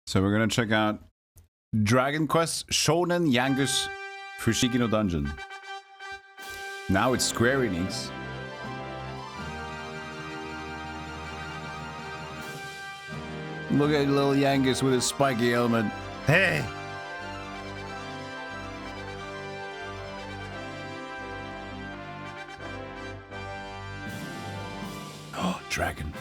So we're gonna check out Dragon Quest Shounen Yangus Fushigi no Dungeon. Now it's Square Enix. Look at little Yangus with his spiky helmet. Hey! Oh, dragon.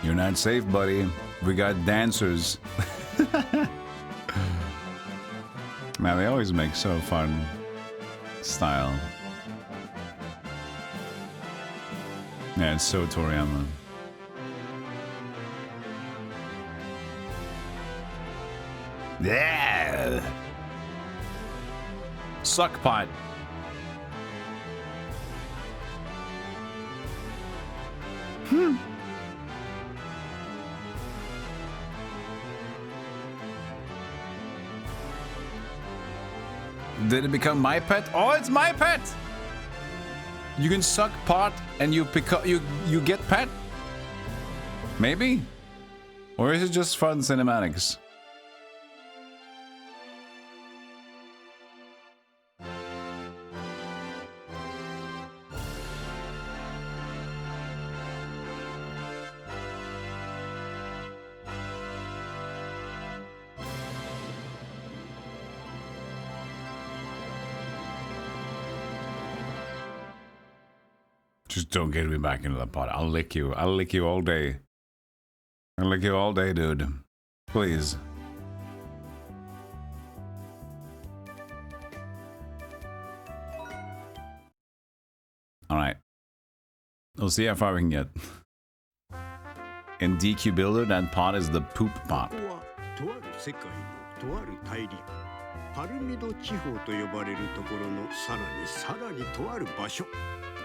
You're not safe, buddy. We got dancers. Man, they always make so fun style. Yeah, it's so Toriyama. Yeah. Suck pot. Did it become my pet? Oh, it's my pet! You can suck pot and you pick up, you get pet? Maybe? Or is it just fun cinematics? Just don't get me back into the pot. I'll lick you. I'll lick you all day. I'll lick you all day, dude. Please. Alright. We'll see how far we can get. In DQ Builder, that pot is the poop pot. パルミド地方と呼ばれるところのさらにとある場所。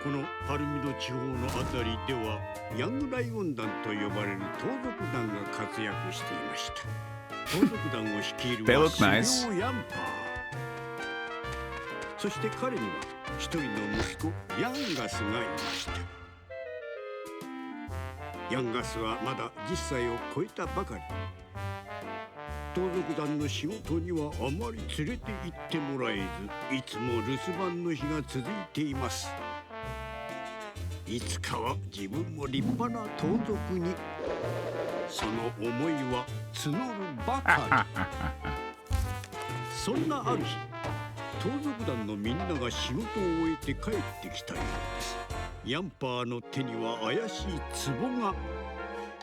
このパルミド地方のあたりではヤングライオン団と呼ばれる盗賊団が活躍していました。盗賊団を率いるは首領ヤンパー。そして彼には一人の息子ヤンガスがいました。ヤンガスはまだ10歳を超えたばかり。盗賊団の仕事にはあまり連れて行ってもらえず、いつも留守番の日が続いています。いつかは自分も立派な盗賊に、その思いは募るばかり。そんなある日、盗賊団のみんなが仕事を終えて帰ってきたようです。ヤンパーの手には怪しい壺が。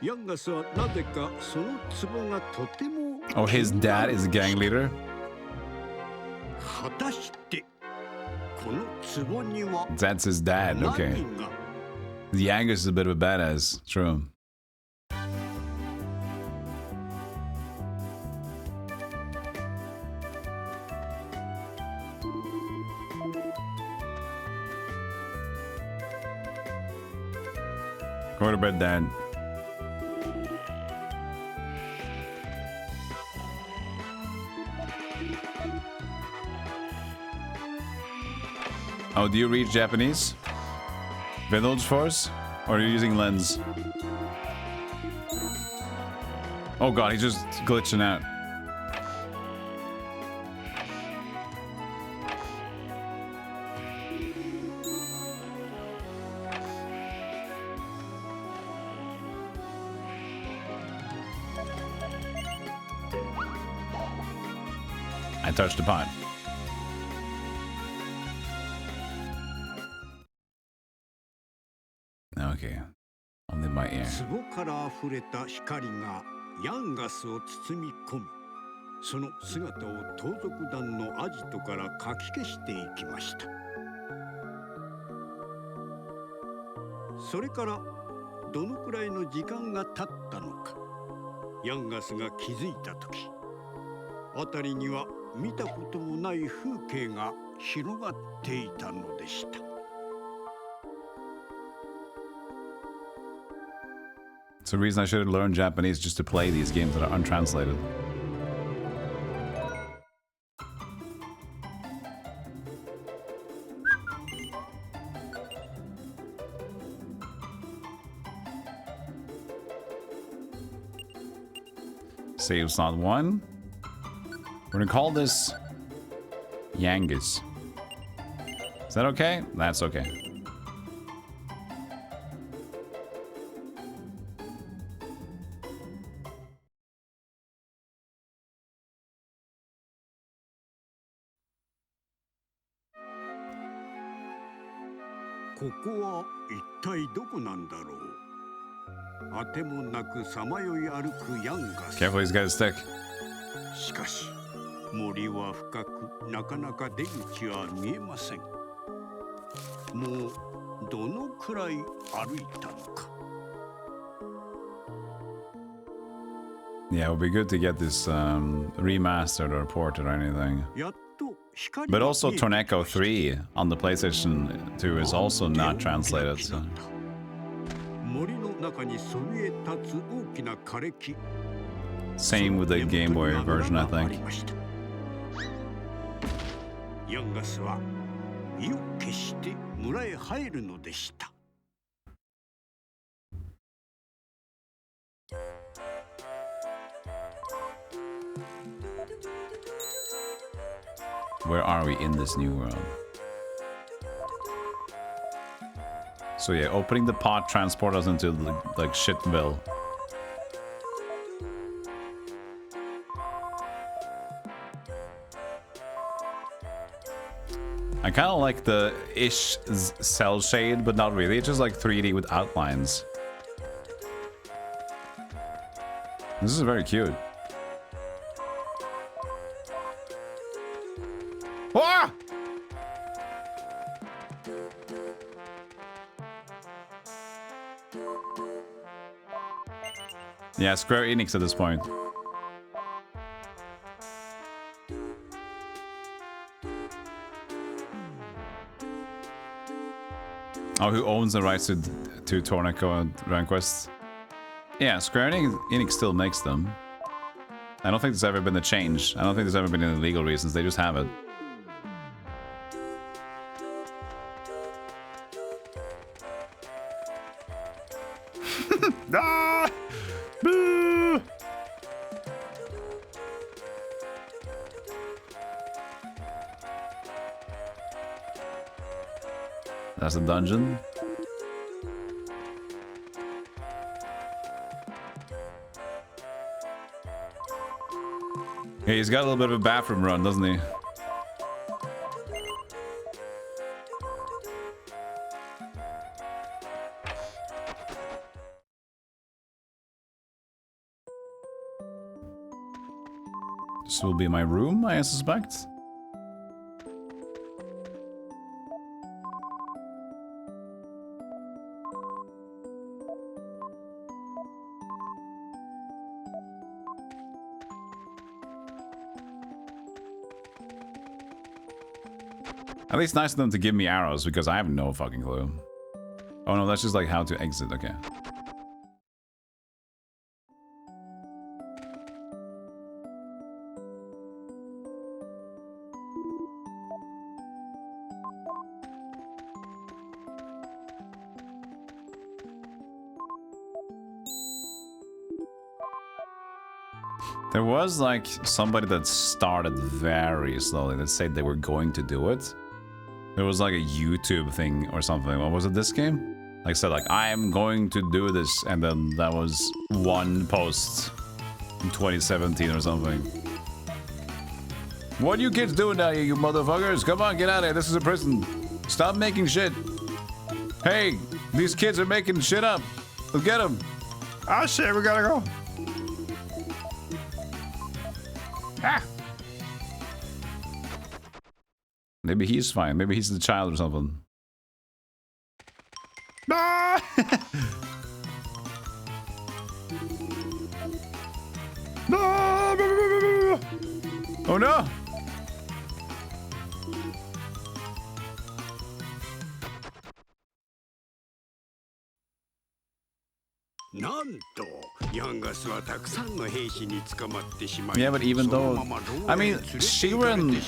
ヤンガスはなぜかその壺がとても Oh, his dad is a gang leader? 果たしてこの壺には That's his dad, okay. The Yangus is a bit of a badass, true. Go to bed, Dad. Oh, do you read Japanese? Village Force? Or are you using lens? Oh god, he's just glitching out. I touched the pot. Okay. Only my ear. 壺から溢れた光がヤンガスを包み込み、その姿を盗賊団のアジトからかき消していきました。それからどのくらいの時間が経ったのか、ヤンガスが気づいたとき、辺りには見たこともない風景が広がっていたのでした。So the reason I should learn Japanese just to play these games that are untranslated. Save slot 1. We're gonna call this Yangus. Is that okay? That's okay. Careful, he's got a stick. しかし森は深くなかなか出口は見えません。もうどのくらい歩いたのか。Yeah, it would be good to get this remastered or ported or anything. やっと光 But also Torneko 3 on the PlayStation 2 is also not translated. So. 森の中にそびえ立つ大きな枯れ木。 Same with the Game Boy version, I think. ヤンガスは意を決して村へ入るのでした。 Where are we in this new world? So yeah, opening the pot transport us into like Shitville. I kind of like the ish cell shade, but not really. It's just like 3D with outlines. This is very cute. Ah! Yeah, Square Enix at this point. Oh, who owns the rights to Torneko and Ranquest? Yeah, Square Enix still makes them. I don't think there's ever been a change. I don't think there's ever been any legal reasons. They just have it. Ah! Boo! That's a dungeon. Yeah, he's got a little bit of a bathroom run, doesn't he? This will be my room, I suspect. At least nice of them to give me arrows, because I have no fucking clue. Oh no, that's just like how to exit, okay. There was like somebody that started very slowly that said they were going to do it. It was like a YouTube thing or something. What was it, this game? Like said like, I'm going to do this, and then that was one post in 2017 or something. What are you kids doing down here, you motherfuckers? Come on, get out of here. This is a prison. Stop making shit. Hey, these kids are making shit up. Let's get them. Ah, shit, we gotta go. Ah. Maybe he's fine. Maybe he's the child or something. Ah! Oh no! Yeah, but even though, I mean, Shiren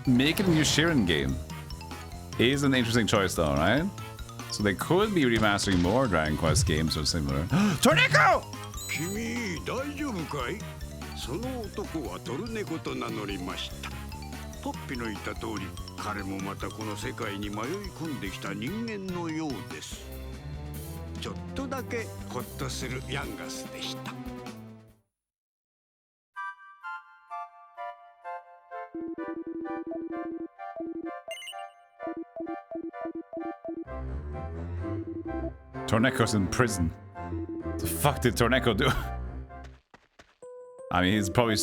making a new Shiren game is an interesting choice, though, right? So they could be remastering more Dragon Quest games or similar. Torneko! 君大丈夫かい？その男はトルネコと名乗りました。ポッピの言った通り、彼もまたこの世界に迷い込んできた人間のようです。ちょっとだけホッとするヤンガスでした。Torneko's in prison. What the fuck did Torneko do? I mean, he's probably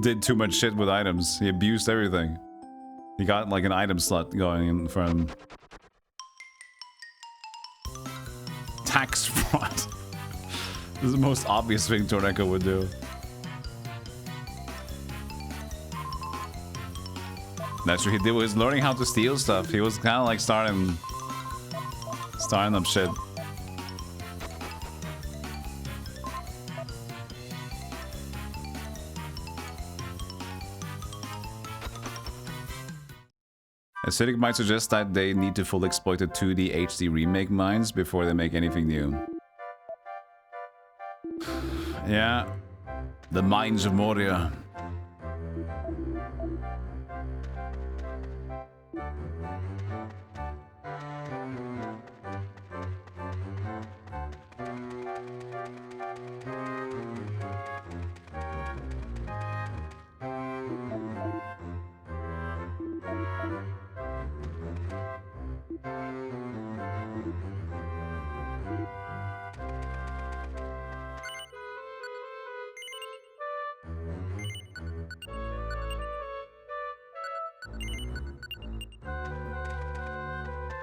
did too much shit with items. He abused everything. He got like an item slot going in for him. Tax fraud. This is the most obvious thing Torneko would do. That's what he did. Was learning how to steal stuff. He was kind of like starting up shit. Acidic might suggest that they need to fully exploit the 2D HD remake mines before they make anything new. Yeah, the mines of Moria.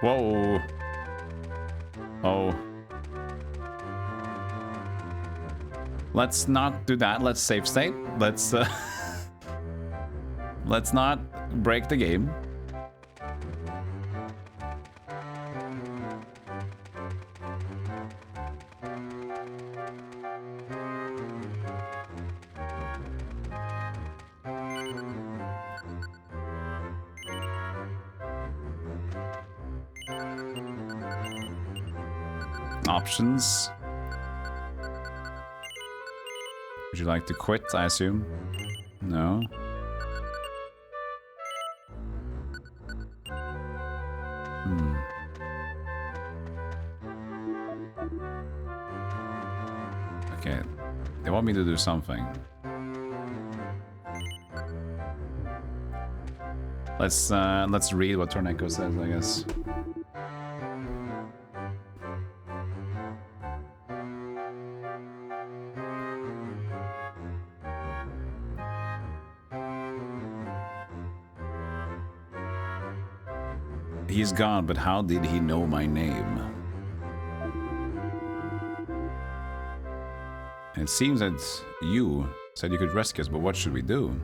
Whoa. Oh. Let's not do that. Let's save state. Let's let's not break the game. Options. Would you like to quit, I assume? No? Okay. They want me to do something. Let's read what Torneko says, I guess. He's gone, but how did he know my name? And it seems that you said you could rescue us, but what should we do?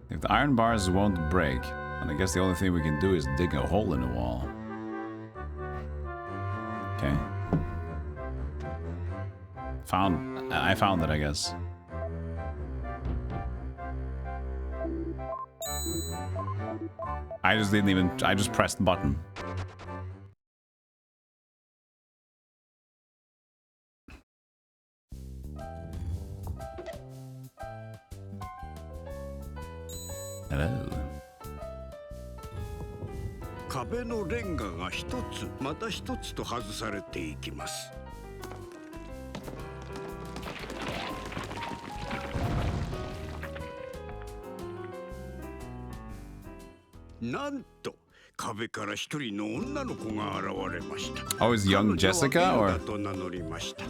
If the iron bars won't break, then I guess the only thing we can do is dig a hole in the wall. Okay. I found it, I guess. I just pressed the button. Hello. 壁のレンガが一つまた一つと外されていきます。なんと壁から一人の女の子が現れました。Oh, is young Jessica or? と名乗りました。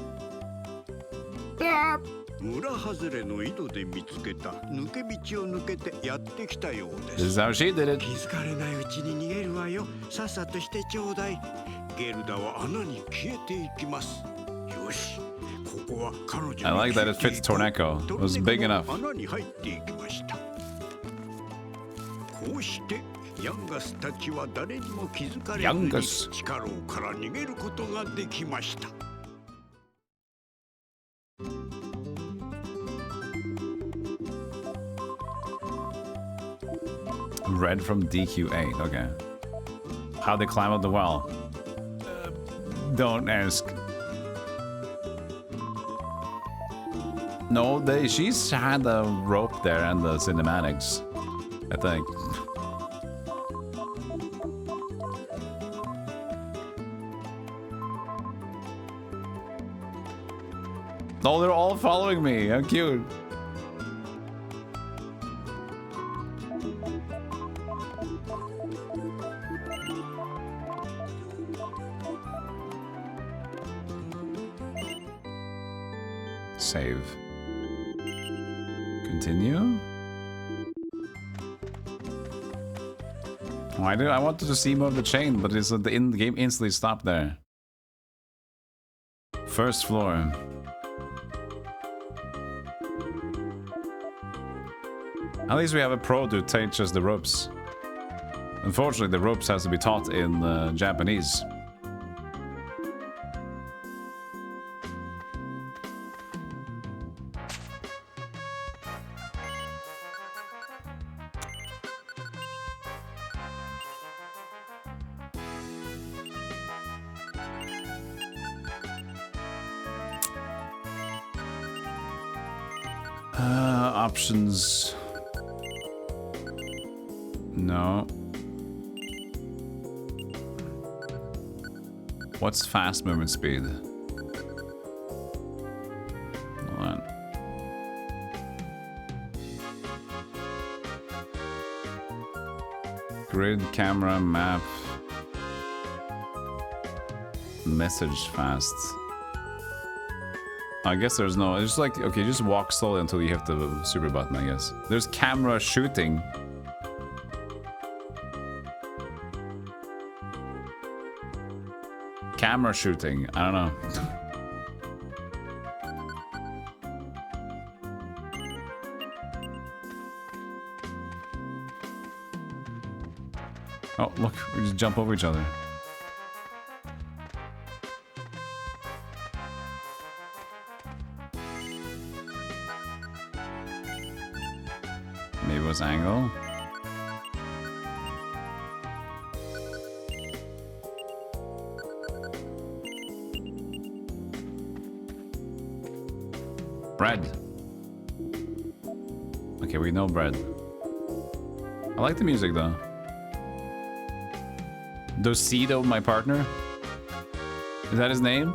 村外れの井戸で見つけた抜け道を抜けてやってきたようです。This is how she did it. 気づかれないうちに逃げるわよ。さっさとしてちょうだい。ゲルダは穴に消えていきます。よし。ここは彼女に。I like that it fits Torneko. It was big enough. 穴に入っていきました。こうしてヤンガスたちは誰にも気づかれずに Yangus. 地下牢から逃げることができました。 Red from DQ8, okay. How'd they climb up the well? Don't ask. No, she's had the rope there and the cinematics, I think. Oh, they're all following me. How cute. Save. Continue. Why do I wanted to see more of the chain, but it's the in-game instantly stopped there. First floor. At least we have a pro to teach us the ropes. Unfortunately, the ropes has to be taught in Japanese. Options. No. What's fast movement speed? Hold on. Grid, camera, map. Message fast. I guess there's no, it's just like, okay, just walk slowly until you hit the super button, I guess. There's camera shooting. Camera shooting, I don't know. Oh, look, we just jump over each other. Maybe it was angle. Bread. Okay, we know bread. I like the music though. Dosido, my partner? Is that his name?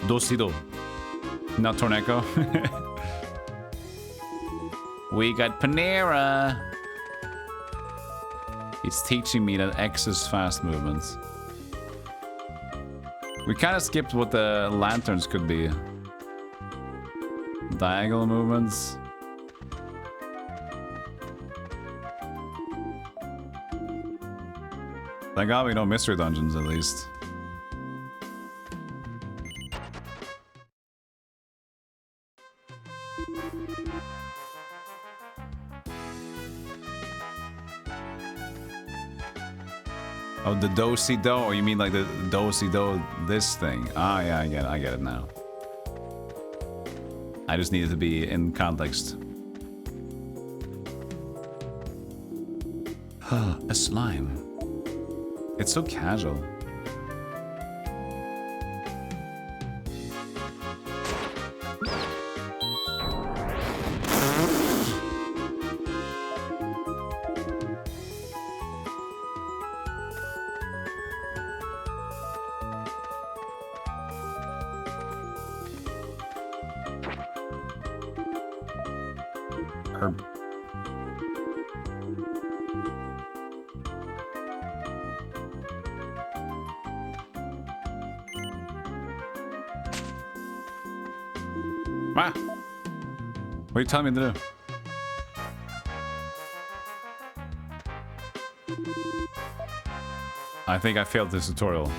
Dosido. Not Torneco. We got Panera. It's teaching me that X is fast movements. We kind of skipped what the lanterns could be. Diagonal movements. There gotta be no mystery dungeons at least. Oh, the do-si-do, or you mean like the do-si-do, this thing? Ah, yeah, I get it now. I just needed to be in context. A slime. It's so casual. Herb. Ah! What are you telling me to do? I think I failed this tutorial.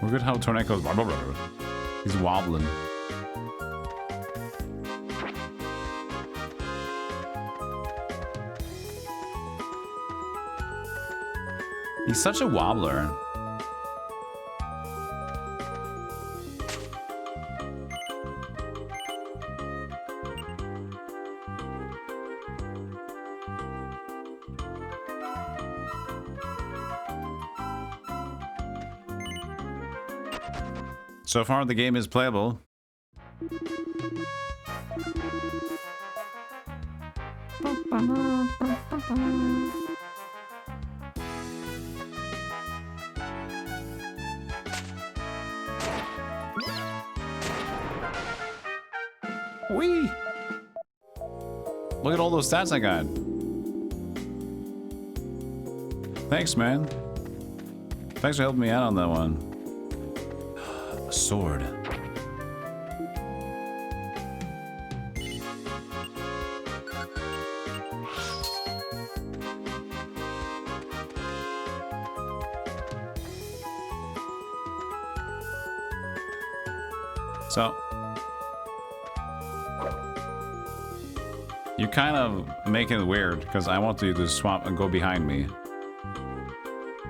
Look at how Torneko's... He's wobbling. He's such a wobbler. So far, the game is playable. Whee! Look at all those stats I got. Thanks, man. Thanks for helping me out on that one. A sword. So you're kind of making it weird because I want you to swap and go behind me.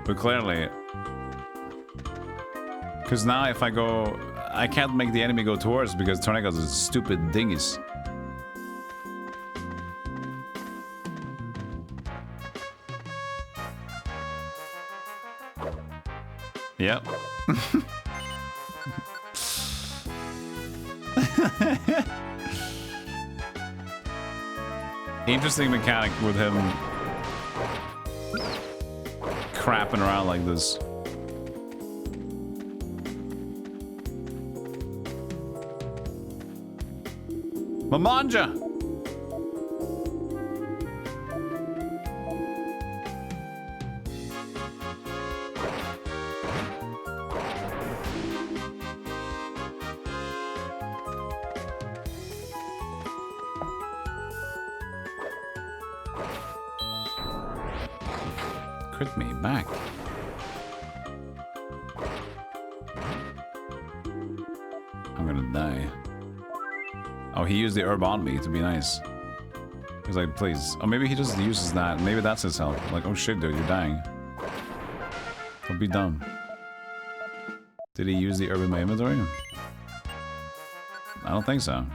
But clearly, because now if I go, I can't make the enemy go towards because Torneko's a stupid dingus. Yep. Interesting mechanic with him crapping around like this. Mamanja! Crit me back. I'm gonna die. Oh, he used the herb on me to be nice. He's like, please. Oh, maybe he just uses that. Maybe that's his help. Like, oh shit, dude, you're dying. Don't be dumb. Did he use the herb in my inventory? I don't think so.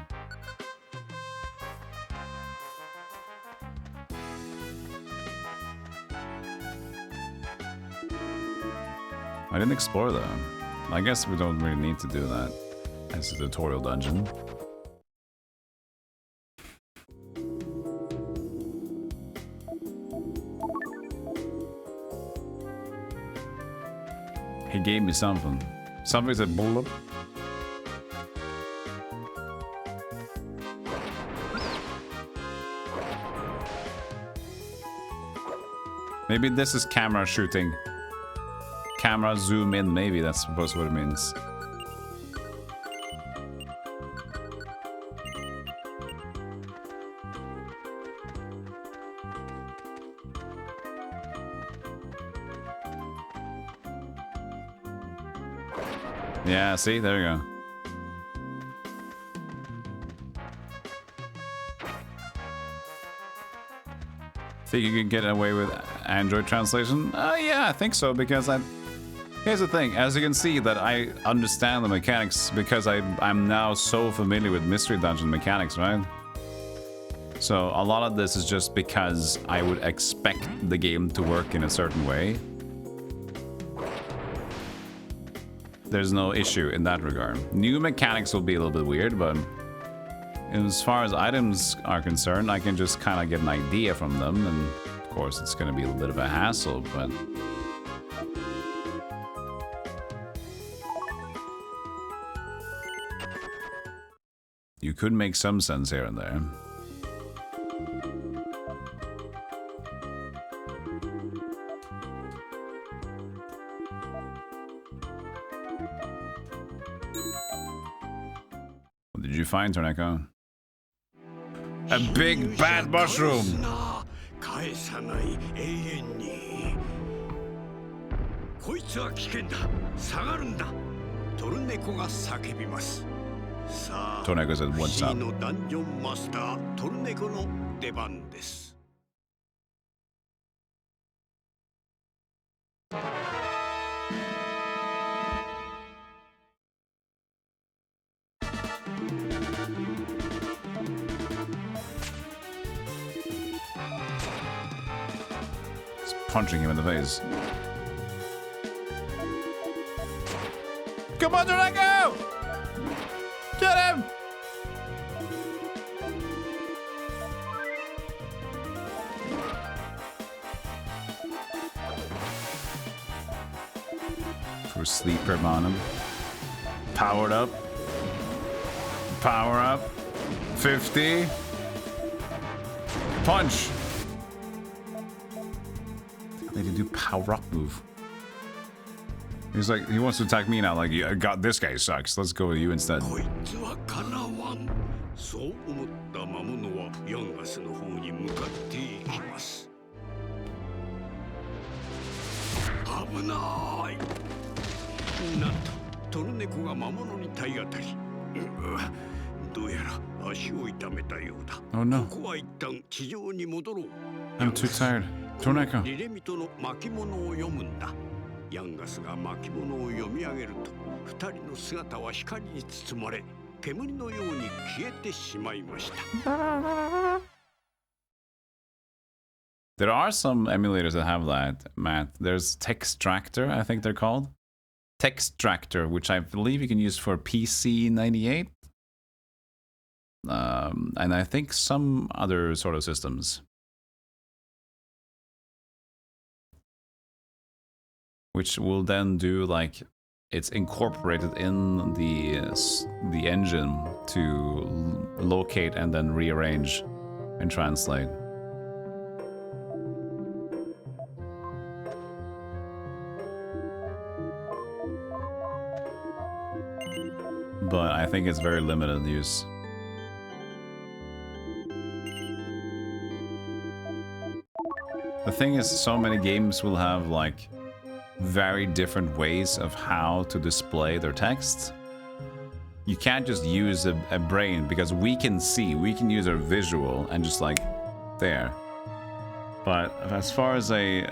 I didn't explore though. I guess we don't really need to do that. It's a tutorial dungeon. He gave me something. Something said bullet. Maybe this is camera shooting. Camera zoom in, maybe that's supposed to what it means. Yeah, see, there you go. Think you can get away with Android translation? Yeah, I think so, because here's the thing, as you can see that I understand the mechanics because I'm now so familiar with Mystery Dungeon mechanics, right? So a lot of this is just because I would expect the game to work in a certain way. There's no issue in that regard. New mechanics will be a little bit weird, but as far as items are concerned, I can just kind of get an idea from them, and of course it's going to be a little bit of a hassle, but... you could make some sense here and there. What did you find, Torneko? A big bad mushroom! つは危険だ。下がるんだ。トルネコが叫びます。さあ、 Tornado said, "What's up?" のダンジョンマスタートルネコの出番です。Punching him in the face. Come on, Drago! Get him! For sleeper on him. Powered up. Power up. 50. Punch! They did do power up move. He's like, he wants to attack me now. Like, yeah, God, this guy sucks. Let's go with you instead. そう思った魔物はヤンガスの方に向かっていきます。危ない。なんとトルネコが魔物に体当たり。どうやら足を痛めたようだ。Oh no. ここは一旦地上に戻ろう。I'm too tired. Tornado. リレミトの巻物を読むんだ。ヤンガスが巻物を読み上げると、二人の姿は光に包まれ、煙のように消えてしまいました。There are some emulators that have that, Matt. There's Textractor, I think they're called. Textractor, which I believe you can use for PC 98. And I think some other sort of systems. Which will then do like it's incorporated in the engine to locate and then rearrange and translate. But I think it's very limited use. The thing is, so many games will have like very different ways of how to display their text. You can't just use a brain because we can see, we can use our visual and just like there. But as far as a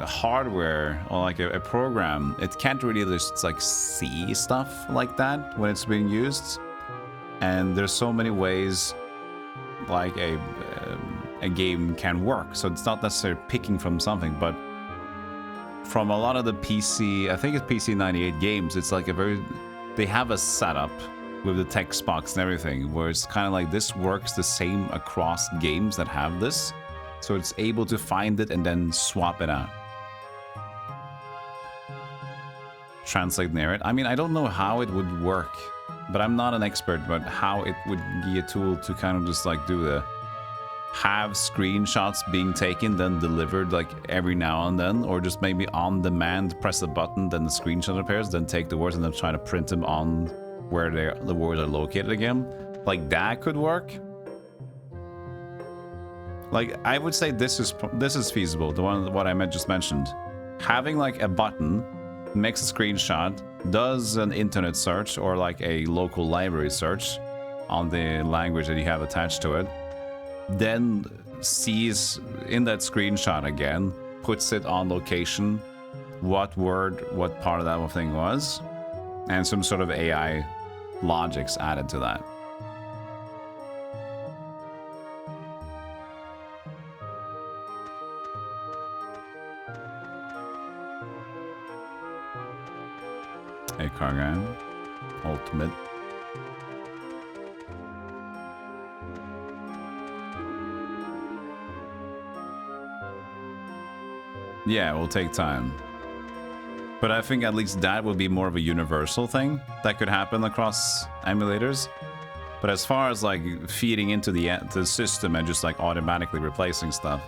hardware or like a program, it can't really just like see stuff like that when it's being used. And there's so many ways like a game can work. So it's not necessarily picking from something, but from a lot of the PC, I think it's PC 98 games, it's like a very, they have a setup with the text box and everything where it's kind of like this works the same across games that have this. So it's able to find it and then swap it out. Translate narrate. I mean, I don't know how it would work, but I'm not an expert, but how it would be a tool to kind of just like do the have screenshots being taken, then delivered like every now and then, or just maybe on demand, press a button, then the screenshot appears, then take the words and then try to print them on where the words are located again. Like that could work. Like I would say this is feasible. The one what I just mentioned, having like a button, makes a screenshot, does an internet search or like a local library search on the language that you have attached to it, then sees in that screenshot again, puts it on location, what word, what part of that thing was, and some sort of AI logics added to that. Hey, Kargan. Ultimate. Yeah, it will take time. But I think at least that would be more of a universal thing that could happen across emulators. But as far as like feeding into the system and just like automatically replacing stuff,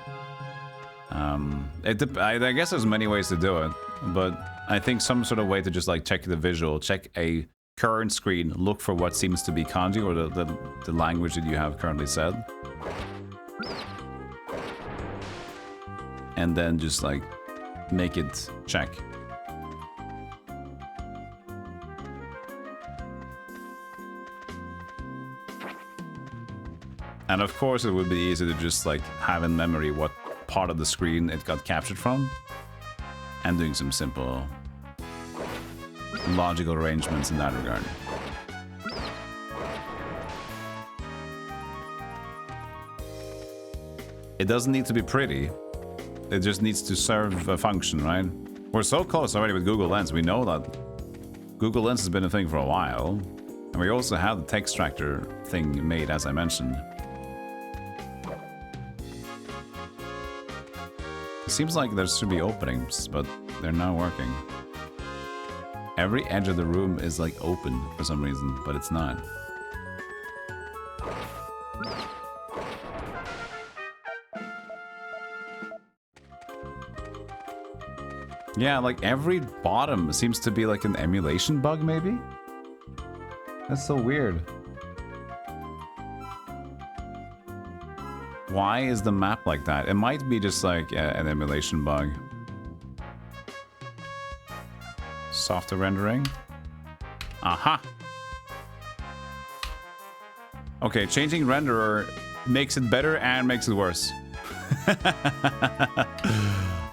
I guess there's many ways to do it. But I think some sort of way to just like check the visual, check a current screen, look for what seems to be kanji or the language that you have currently said. And then just like make it check. And of course, it would be easy to just like have in memory what part of the screen it got captured from, and doing some simple logical arrangements in that regard. It doesn't need to be pretty. It just needs to serve a function, right? We're so close already with Google Lens. We know that Google Lens has been a thing for a while. And we also have the text extractor thing made, as I mentioned. It seems like there should be openings, but they're not working. Every edge of the room is like open for some reason, but it's not. Yeah, like every bottom seems to be like an emulation bug, maybe? That's so weird. Why is the map like that? It might be just like an emulation bug. Software rendering. Aha! Okay, changing renderer makes it better and makes it worse.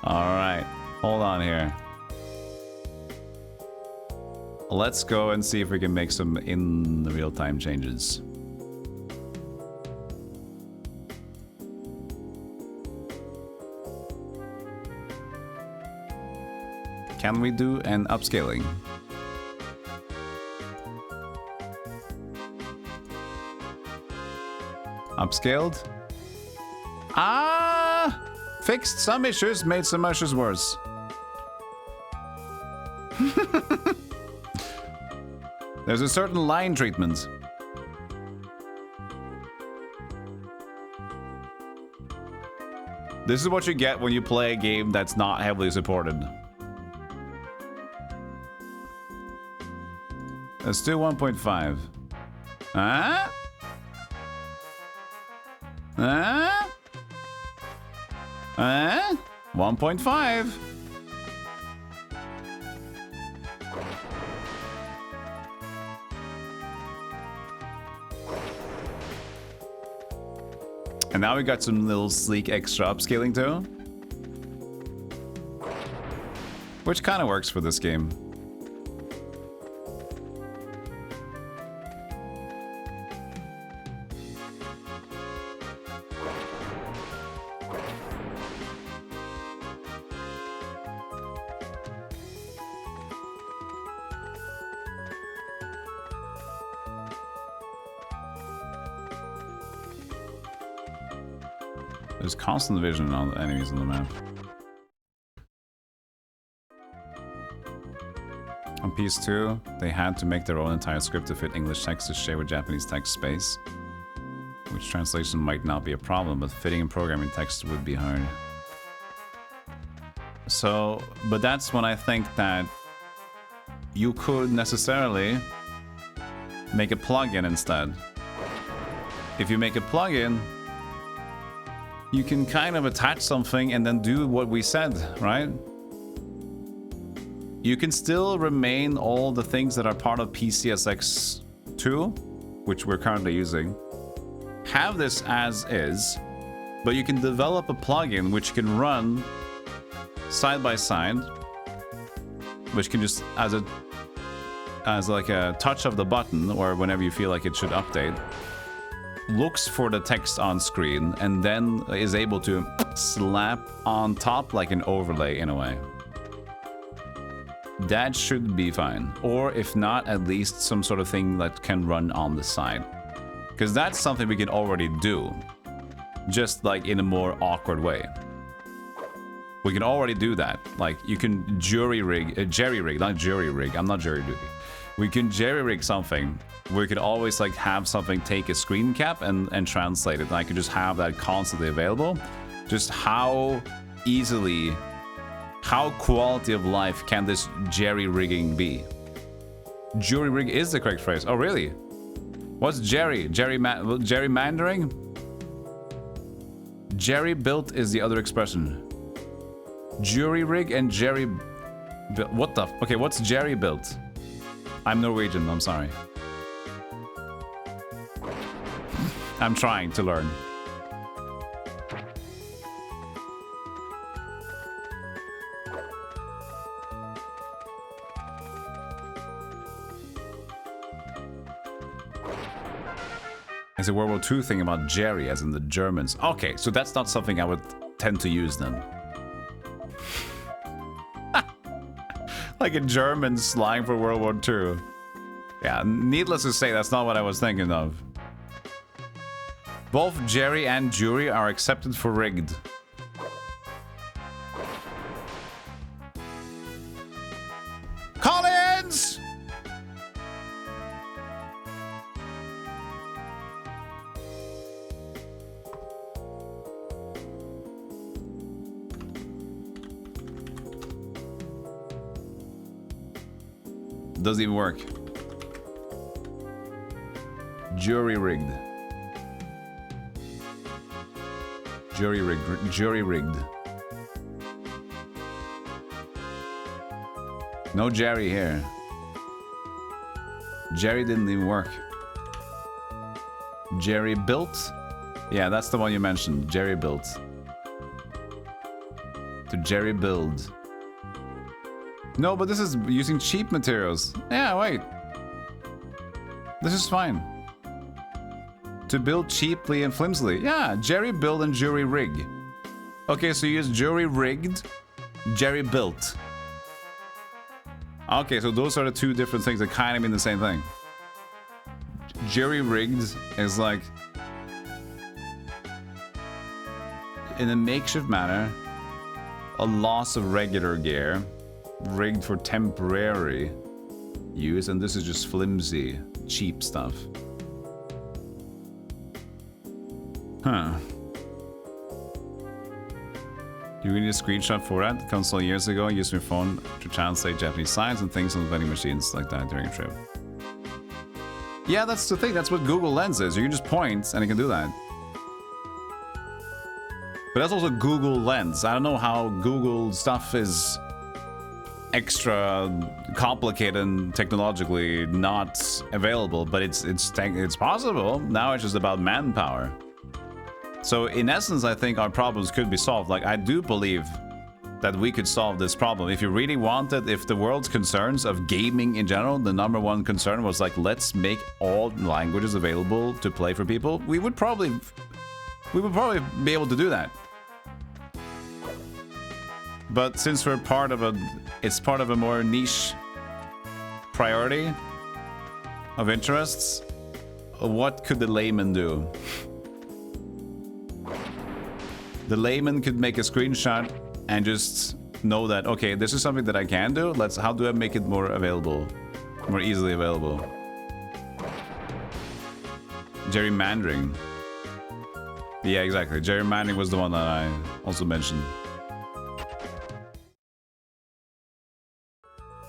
Alright, hold on here. Let's go and see if we can make some in real-time changes. Can we do an upscaling? Upscaled? Ah! Fixed some issues, made some issues worse. There's a certain line treatment. This is what you get when you play a game that's not heavily supported. Let's do 1.5. Huh? Huh? Huh? 1.5. And now we got some little sleek extra upscaling too. Which kind of works for this game. There's constant vision on the enemies on the map. On PS2, they had to make their own entire script to fit English text to share with Japanese text space. Which translation might not be a problem, but fitting and programming text would be hard. So, but that's when I think that you could necessarily make a plugin instead. If you make a plugin, you can kind of attach something and then do what we said, right? You can still remain all the things that are part of PCSX2, which we're currently using. Have this as is, but you can develop a plugin which can run side by side, which can just, as like a touch of the button, or whenever you feel like it should update, looks for the text on screen and then is able to slap on top like an overlay in a way. That should be fine. Or if not, at least some sort of thing that can run on the side. Because that's something we can already do. Just like in a more awkward way. We can already do that. Like you can jerry-rig, not jury-rig, I'm not jury-duty. We can jerry-rig something. We could always like have something take a screen cap and translate it. And I could just have that constantly available. Just how easily, how quality of life can this jerry-rigging be? Jury-rig is the correct phrase. Oh, really? What's jerry? Gerrymandering? Jerry-built is the other expression. Jury-rig and jerry... What the... Okay, what's jerry-built? I'm Norwegian, I'm sorry. I'm trying to learn. It's a World War II thing about Jerry, as in the Germans. Okay, so that's not something I would tend to use then. Like a German slang for World War II. Yeah, needless to say, that's not what I was thinking of. Both Jerry and Jury are accepted for rigged. Collins! Doesn't even work. Jury rigged. Jury rigged. Jury rigged. No Jerry here. Jerry didn't even work. Jerry built? Yeah, that's the one you mentioned. Jerry built. To Jerry build. No, but this is using cheap materials. Yeah, wait. This is fine. To build cheaply and flimsily. Yeah, Jerry build and Jury rig. Okay, so you use Jury rigged, Jerry built. Okay, so those are the two different things that kind of mean the same thing. Jury rigged is like, in a makeshift manner, a loss of regular gear, rigged for temporary use, and this is just flimsy, cheap stuff. Huh. You need a screenshot for that? Console years ago, I used my phone to translate Japanese signs and things on vending machines like that during a trip. Yeah, that's the thing. That's what Google Lens is. You can just point and it can do that. But that's also Google Lens. I don't know how Google stuff is extra complicated and technologically not available, but it's possible. Now it's just about manpower. So in essence, I think our problems could be solved. Like, I do believe that we could solve this problem. If you really wanted, if the world's concerns of gaming in general, the #1 concern was like, let's make all languages available to play for people, we would probably be able to do that. But since we're part of it's part of a more niche priority of interests, what could the layman do? The layman could make a screenshot and just know that, okay, this is something that I can do. How do I make it more available? More easily available? Gerrymandering. Yeah, exactly. Gerrymandering was the one that I also mentioned.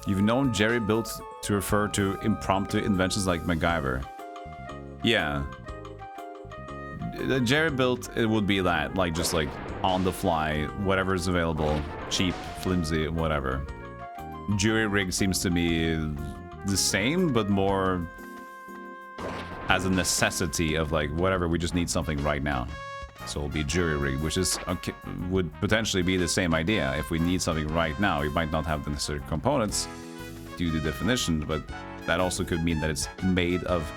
You've known Jerry built to refer to impromptu inventions like MacGyver. Yeah. Jerry built, it would be that, like, just like on the fly, whatever is available, cheap, flimsy, whatever. Jury rig seems to me the same, but more as a necessity of like, whatever, we just need something right now. So it'll be jury rig, which is okay, would potentially be the same idea. If we need something right now, we might not have the necessary components due to definition, but that also could mean that it's made of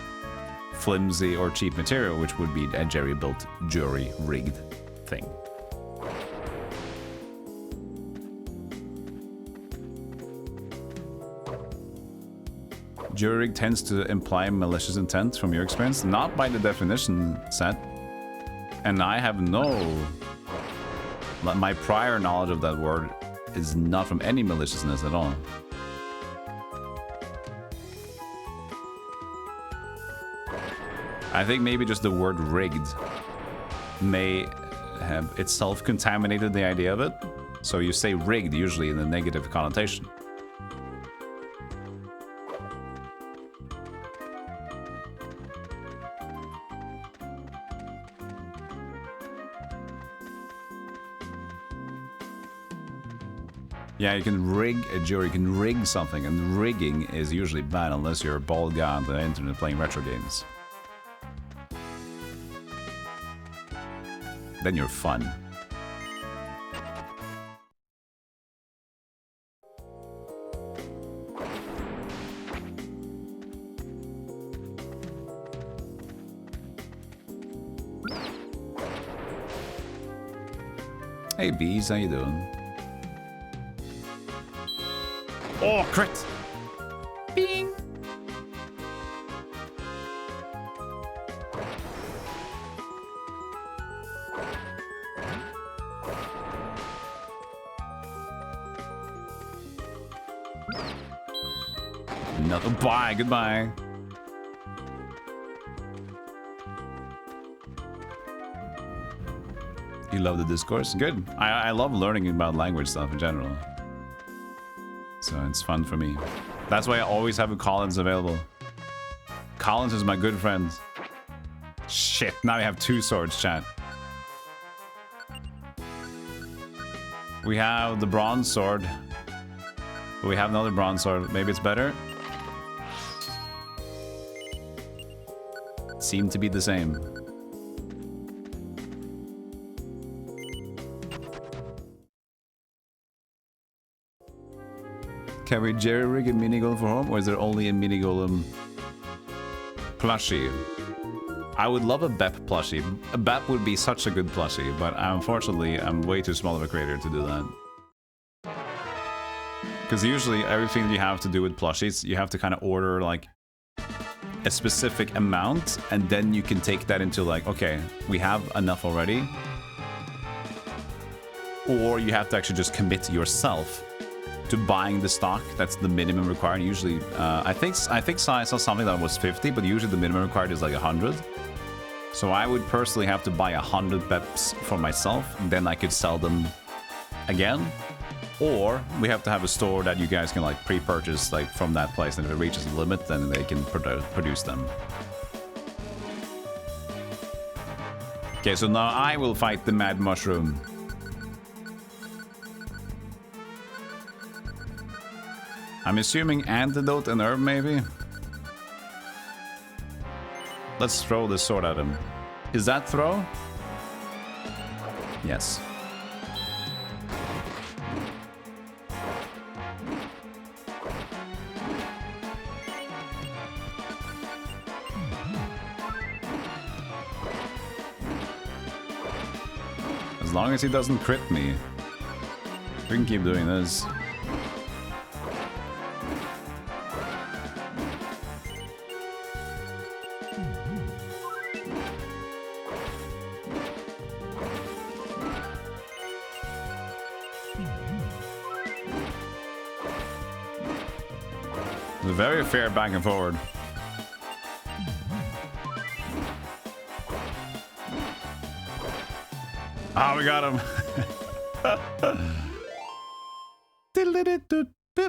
flimsy or cheap material, which would be a Jerry-built, jury-rigged thing. Jury rig tends to imply malicious intent from your experience, not by the definition set. And I have my prior knowledge of that word is not from any maliciousness at all. I think maybe just the word rigged may have itself contaminated the idea of it. So you say rigged usually in a negative connotation. Yeah, you can rig a jury, you can rig something, and rigging is usually bad unless you're a bald guy on the internet playing retro games. then you're fun. Hey bees, how you doing? Oh, crit! Bing! Nothing. Bye, goodbye. You love the discourse? Good. I love learning about language stuff in general. So it's fun for me. That's why I always have a Collins available. Collins is my good friend. Shit, now we have 2 swords, chat. We have the bronze sword. But we have another bronze sword. Maybe it's better? Seem to be the same. Can we jerry-rig a mini-golem for home, or is there only a mini-golem plushie? I would love a Bep plushie. A Bep would be such a good plushie, but unfortunately, I'm way too small of a creator to do that. Because usually, everything you have to do with plushies, you have to kind of order, like, a specific amount, and then you can take that into, like, okay, we have enough already. Or you have to actually just commit yourself to buying the stock. That's the minimum required. Usually, I think I saw something that was 50, but usually the minimum required is like 100. So I would personally have to buy 100 Beps for myself, and then I could sell them again. Or we have to have a store that you guys can like pre-purchase like from that place, and if it reaches the limit, then they can produce them. Okay, so now I will fight the Mad Mushroom. I'm assuming antidote and herb, maybe? Let's throw this sword at him. Is that throw? Yes. As long as he doesn't crit me, we can keep doing this. Very fair back and forward. Ah, we got him.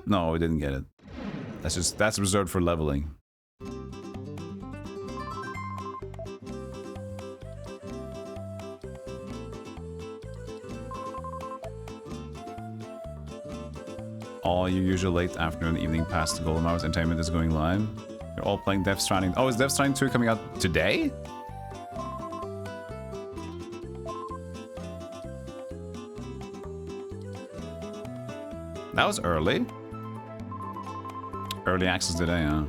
No, we didn't get it. That's reserved for leveling. All your usual late afternoon, evening past the golem hours, entertainment is going live. You're all playing Death Stranding. Oh, is Death Stranding 2 coming out today? That was early. Early access today, huh?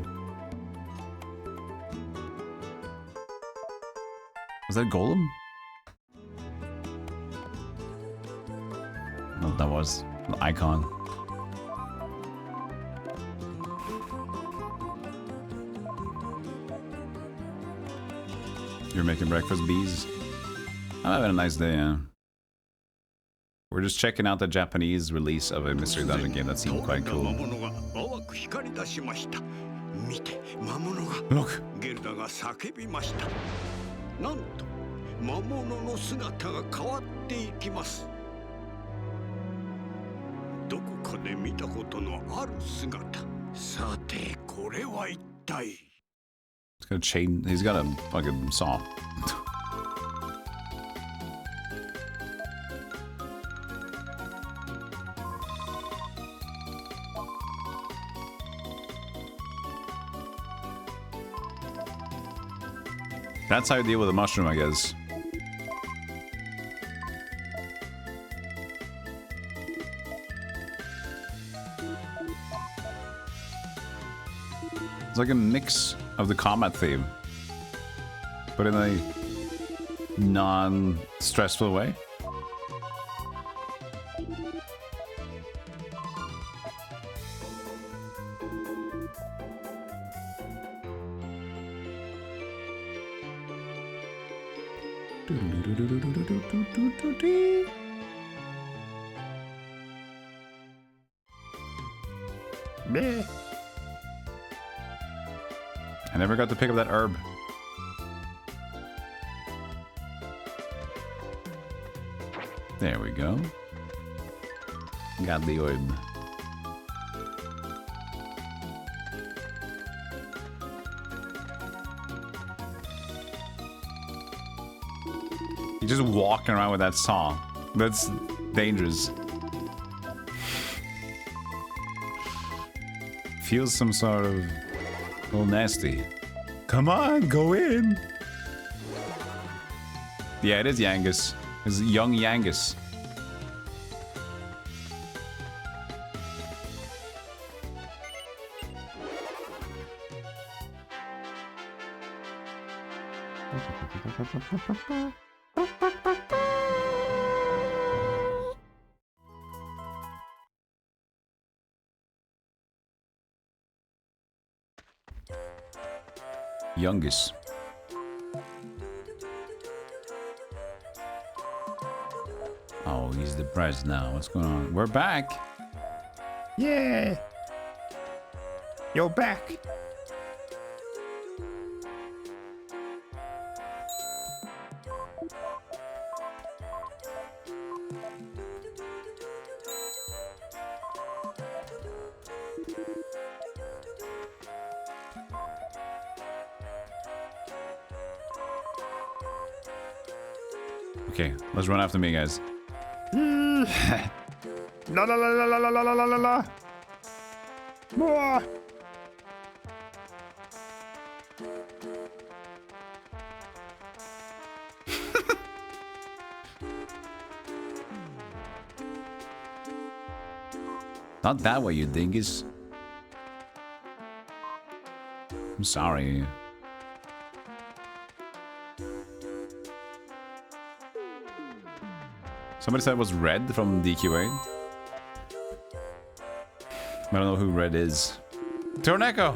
Was that Golem? No, that was the icon. You're making breakfast, bees? I'm having a nice day, yeah. We're just checking out the Japanese release of a Mystery Dungeon game that seemed quite cool. Look! 魔物の姿が変わっていきます。どこかで見たことのある姿。さて、これは一体。He's got a chain. He's got a fucking saw. That's how you deal with a mushroom, I guess. It's like a mix of the combat theme, but in a non-stressful way. I never got to pick up that herb. There we go. Got the herb. You're just walking around with that song. That's dangerous. Feels some sort of a little nasty. Come on, go in. Yeah, it is Yangus. It's young Yangus. Youngest. Oh, he's depressed now. What's going on? We're back. Yeah. You're back. Okay, let's run after me, guys. La la la la la la la la la la. More. Not that way, you dingus. I'm sorry. Somebody said it was Red from DQA. I don't know who Red is. Torneko!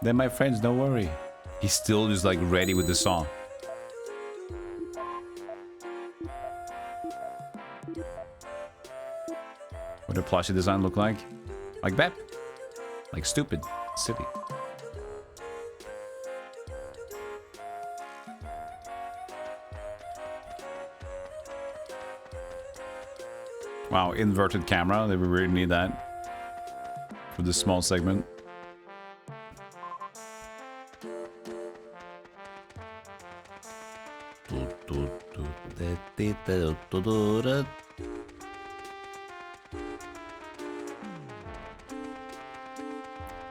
Then my friends, don't worry. He's still just like ready with the song. What the plushie design look like? Like that? Like stupid. Silly. Wow, inverted camera. They really need that for this small segment.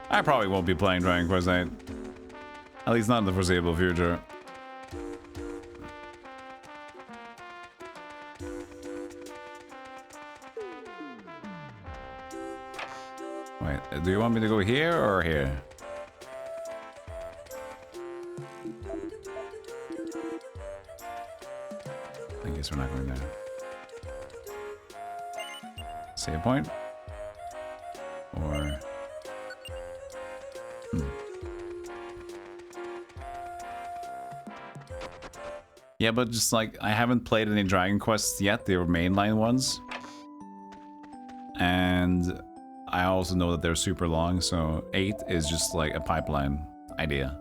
I probably won't be playing Dragon Quest 8. At least not in the foreseeable future. Wait, do you want me to go here or here? I guess we're not going there. Save point? Or... Yeah, but just like, I haven't played any Dragon Quests yet, they were mainline ones. And I also know that they're super long, so 8 is just like a pipeline idea.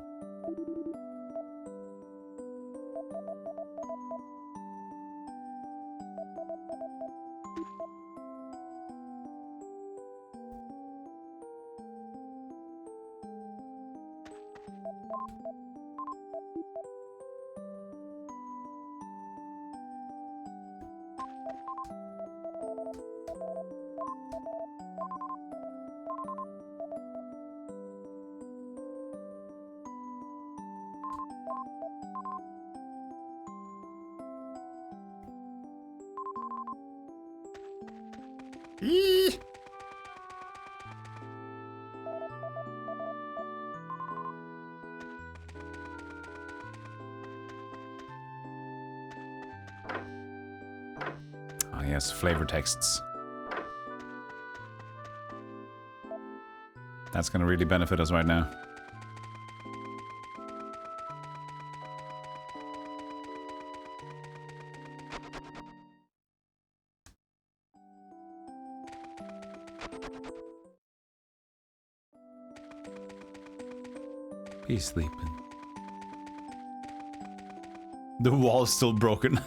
Eee. Ah, yes, flavor texts. That's gonna really benefit us right now. He's sleeping. The wall's still broken.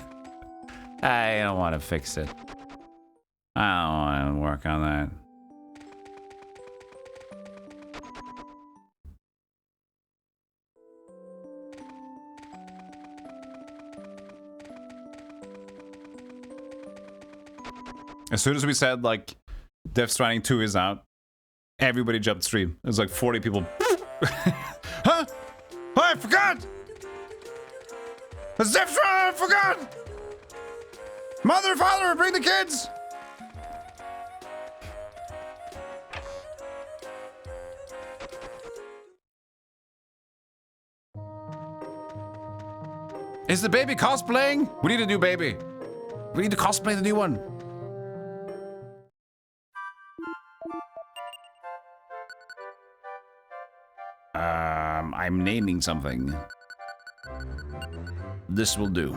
I don't want to fix it. I don't want to work on that. As soon as we said, like, Death Stranding 2 is out, everybody jumped stream. There's like 40 people. Huh? Oh, I forgot! It's Death Stranding, I forgot! Mother, father, bring the kids! Is the baby cosplaying? We need a new baby. We need to cosplay the new one. I'm naming something. This will do.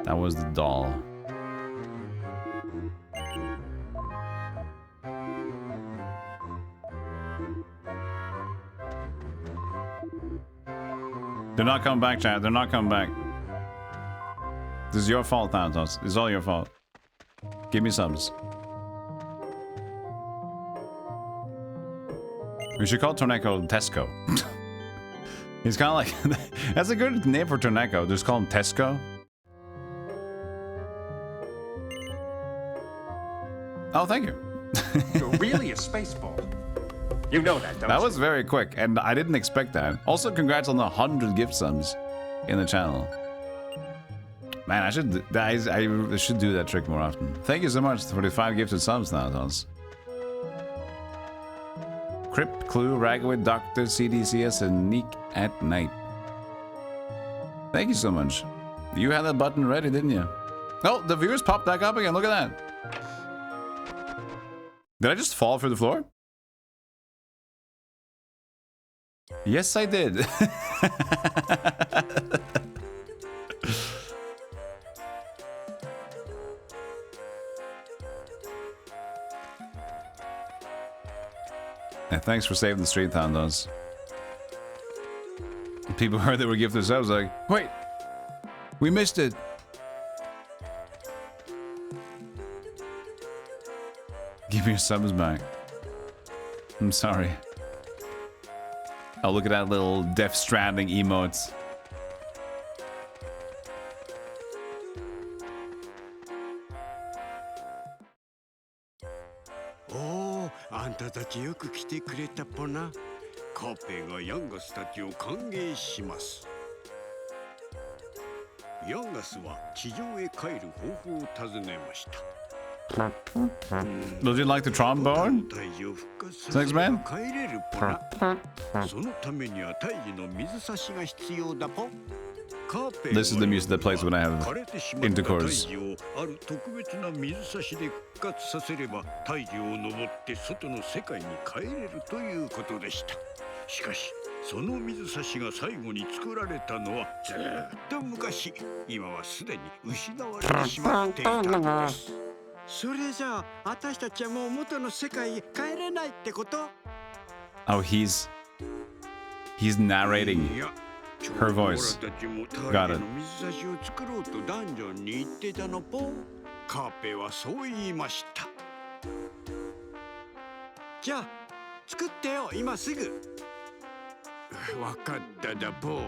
That was the doll. They're not coming back, Chad. They're not coming back. This is your fault, Thanatos. It's all your fault. Give me subs. We should call Torneko Tesco. He's kind of like... That's a good name for Torneko. Just call him Tesco. Oh, thank you. You're really a spaceball. You know that, don't you? That was very quick, and I didn't expect that. Also, congrats on the 100 gift subs in the channel. Man, I should do that trick more often. Thank you so much for the 5 gifted subs, Thanatos. Crypt, Clue, Ragaway, Doctor, CDCS, and Neek at Night. Thank you so much. You had that button ready, didn't you? Oh, the viewers popped back up again. Look at that. Did I just fall through the floor? Yes, I did. Yeah, thanks for saving the street, Thanatos. People heard they were gifted subs, like, wait, we missed it. Give me your subs back. I'm sorry. Oh, look at that little Death Stranding emotes. Oh, あんたたちよく来てくれたポナ。カーペがヤンガスたちを歓迎します。ヤンガスは地上へ帰る方法を尋ねました。Would you like the trombone? Thanks, man. 帰れるポナ。そのためには胎児の水差しが必要だポ。This is the music that plays when I have intercourse. ある特別な水差しで復活させれば胎児を登って外の世界に帰れるということでした。しかしその水差しが最後に作られたのはずっと昔。今はすでに失われてしまっていたのです。それじゃあ私たちはもう元の世界へ帰れないってこと？ Oh, he's narrating her voice. Got it. 水差しを作ろうとダンジョンに行ってたのポ。カーペはそう言いました。じゃあ作ってよ今すぐ。わかっただポ。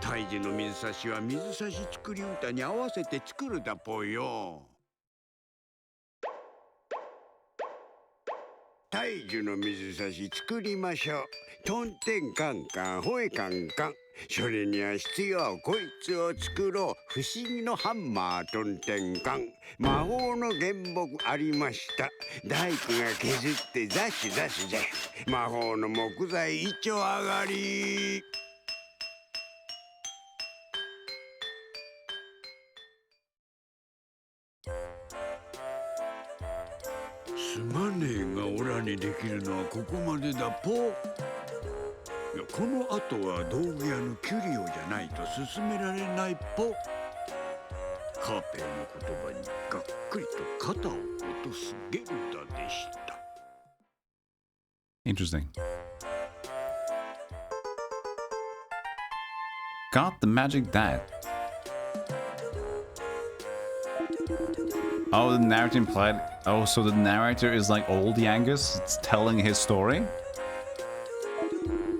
胎児の水差しは水差し作り歌に合わせて作るだぽよ。大樹の水差し作りましょう。トンテンカンカンホエカンカン。それには必要こいつを作ろう。不思議のハンマートンテンカン。魔法の原木ありました。大工が削ってザシザシザシ。魔法の木材一丁上がり。すまねえがオラにできるのはここまでだポ。いやこの後は道具屋のキュリオじゃないと進められないポ。カーペイの言葉にがっくりと肩を落とすゲルダでした。Interesting. Got the magic dad. Oh, the narrator implied. Oh, so the narrator is like old Yangus. It's telling his story.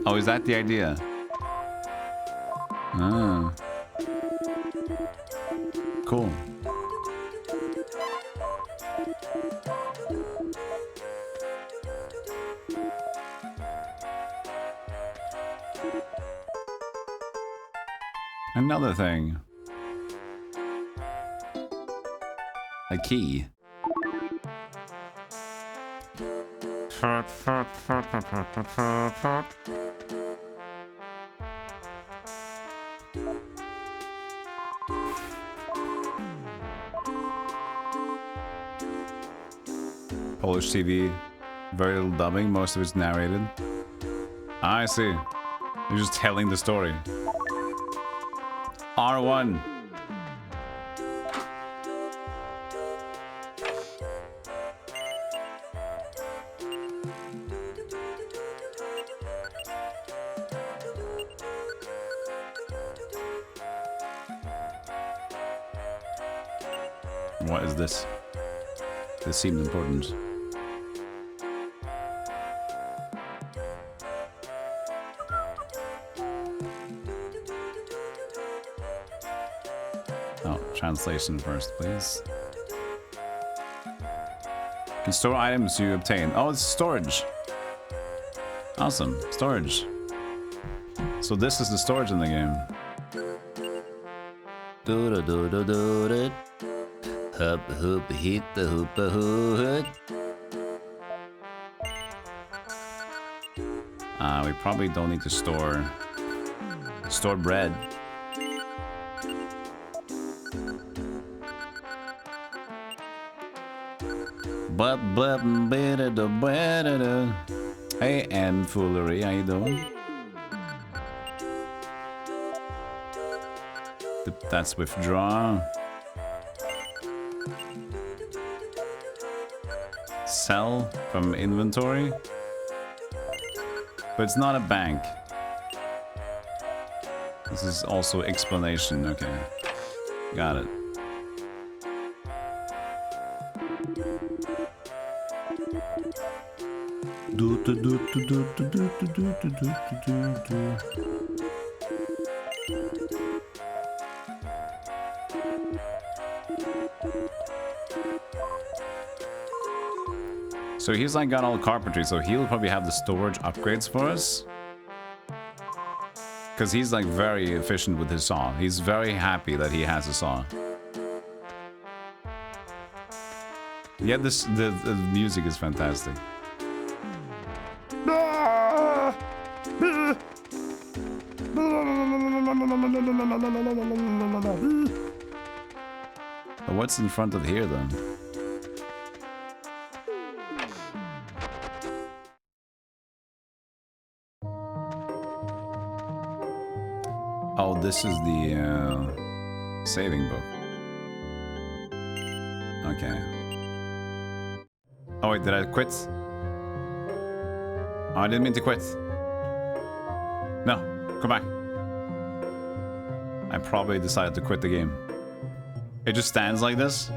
Oh, is that the idea? Ah. Cool. Another thing. A key. Polish TV. Very little dubbing, most of it's narrated. I see. You're just telling the story. R1. What is this? This seemed important. Oh, translation first, please. You can store items you obtain. Oh, it's storage. Awesome, storage. So this is the storage in the game. Do-do-do-do-do-do. Hoop hoop hit the hoop a hoot. We probably don't need to store bread. Hey, and Foolery, how you doing? That's withdraw. Sell from inventory. But it's not a bank. This is also explanation. Okay. Got it. So he's like got all the carpentry, so he'll probably have the storage upgrades for us. Because he's like very efficient with his saw. He's very happy that he has a saw. Yeah, the music is fantastic. But what's in front of here then? Oh, this is the saving book. Okay. Oh wait, did I quit? Oh, I didn't mean to quit. No, come back. I probably decided to quit the game. It just stands like this?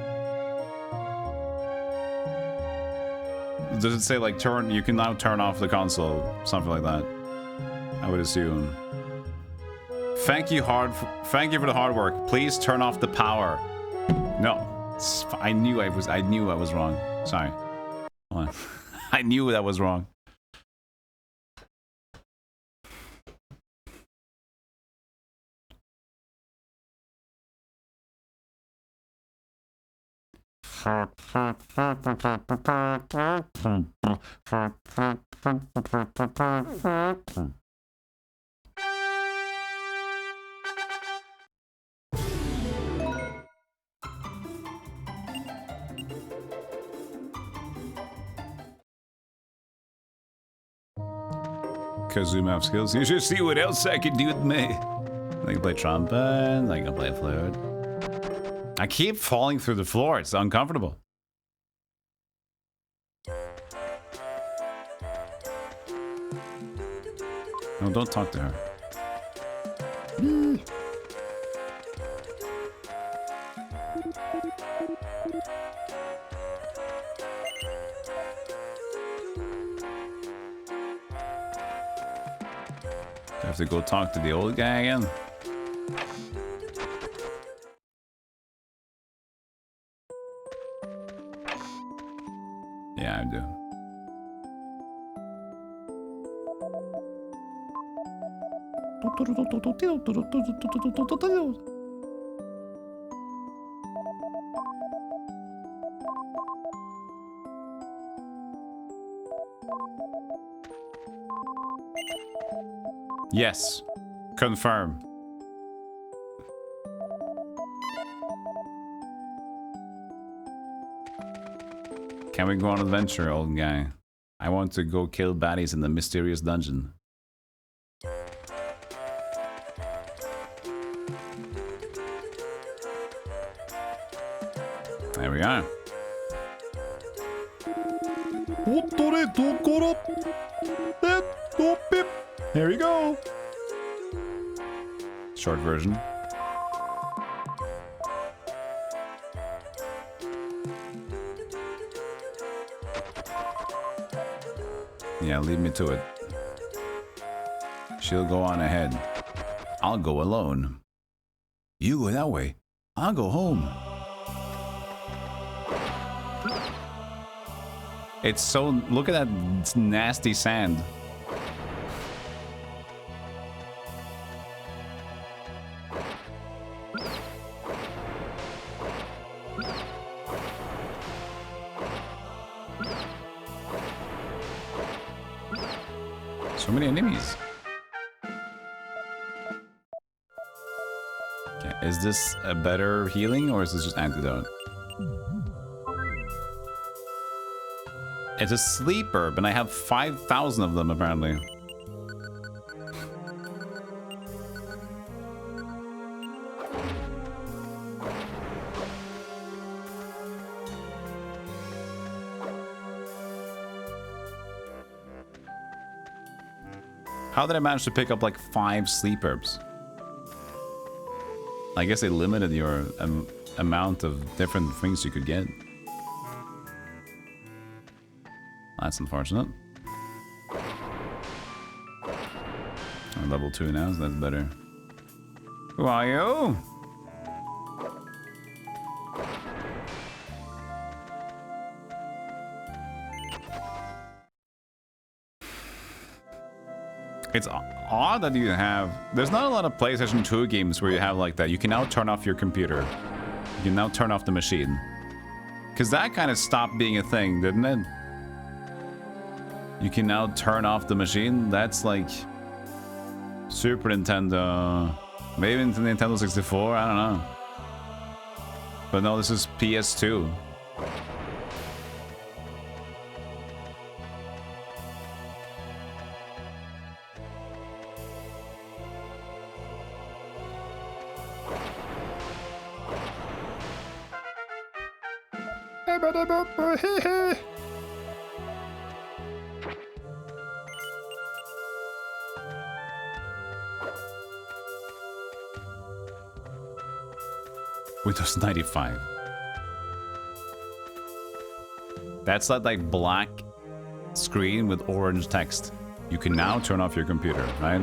Does it say like turn, you can now turn off the console, something like that? I would assume. Thank you for the hard work. Please turn off the power. No, I knew I was wrong. Sorry. Hold on. I knew that was wrong. Kazuma have skills. You should see what else I can do with me. I can play trumpet. I can play flute. I keep falling through the floor. It's uncomfortable. No, don't talk to her. I have to go talk to the old guy again. Yeah, I do. Yes. Confirm. Can we go on an adventure, old guy? I want to go kill baddies in the mysterious dungeon. There we are. Here we go. Short version. Yeah, lead me to it. She'll go on ahead. I'll go alone. You go that way. I'll go home. It's so... Look at that nasty sand. So many enemies. Okay, is this a better healing or is this just antidote? It's a sleeper, but I have 5,000 of them apparently. How did I manage to pick up like 5 sleep herbs? I guess they limited your amount of different things you could get. That's unfortunate. I'm level 2 now, so that's better. Who are you? It's odd that you have... There's not a lot of PlayStation 2 games where you have like that. You can now turn off your computer. You can now turn off the machine. Because that kind of stopped being a thing, didn't it? You can now turn off the machine. That's like... Super Nintendo... Maybe Nintendo 64? I don't know. But no, this is PS2. Windows 95. That's that like black screen with orange text. You can now turn off your computer, right?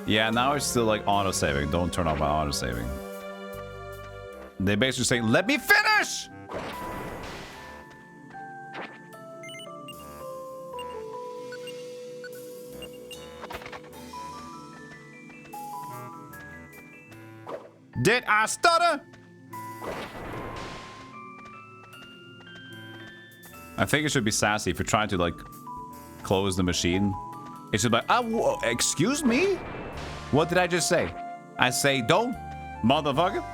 Yeah, now it's still like auto-saving. Don't turn off my auto-saving. They basically say, let me finish! Did I stutter? I think it should be sassy if you're trying to like close the machine. It should be like, excuse me? What did I just say? I say don't, motherfucker.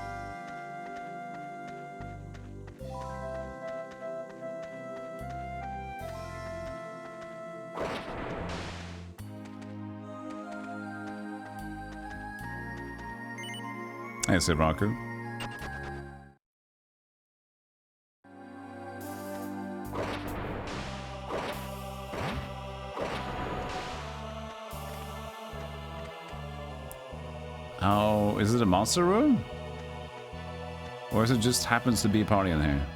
I said Raku. Oh, is it a monster room? Or is it just happens to be a party in here?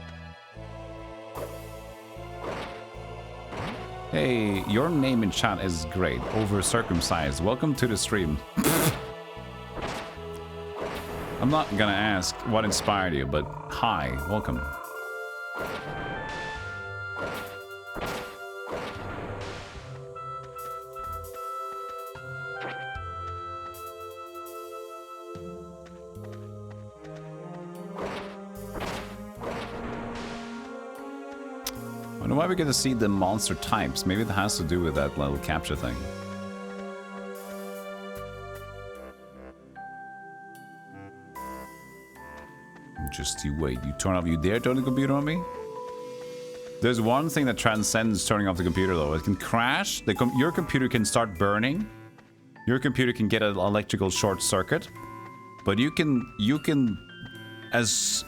Hey, your name in chat is great. Over circumcised. Welcome to the stream. I'm not gonna ask what inspired you, but hi, welcome. Wonder why we get to see the monster types. Maybe it has to do with that little capture thing. Just you wait. You turn off. You dare turn the computer on me? There's one thing that transcends turning off the computer, though. It can crash. Your computer can start burning. Your computer can get an electrical short circuit. But you can, as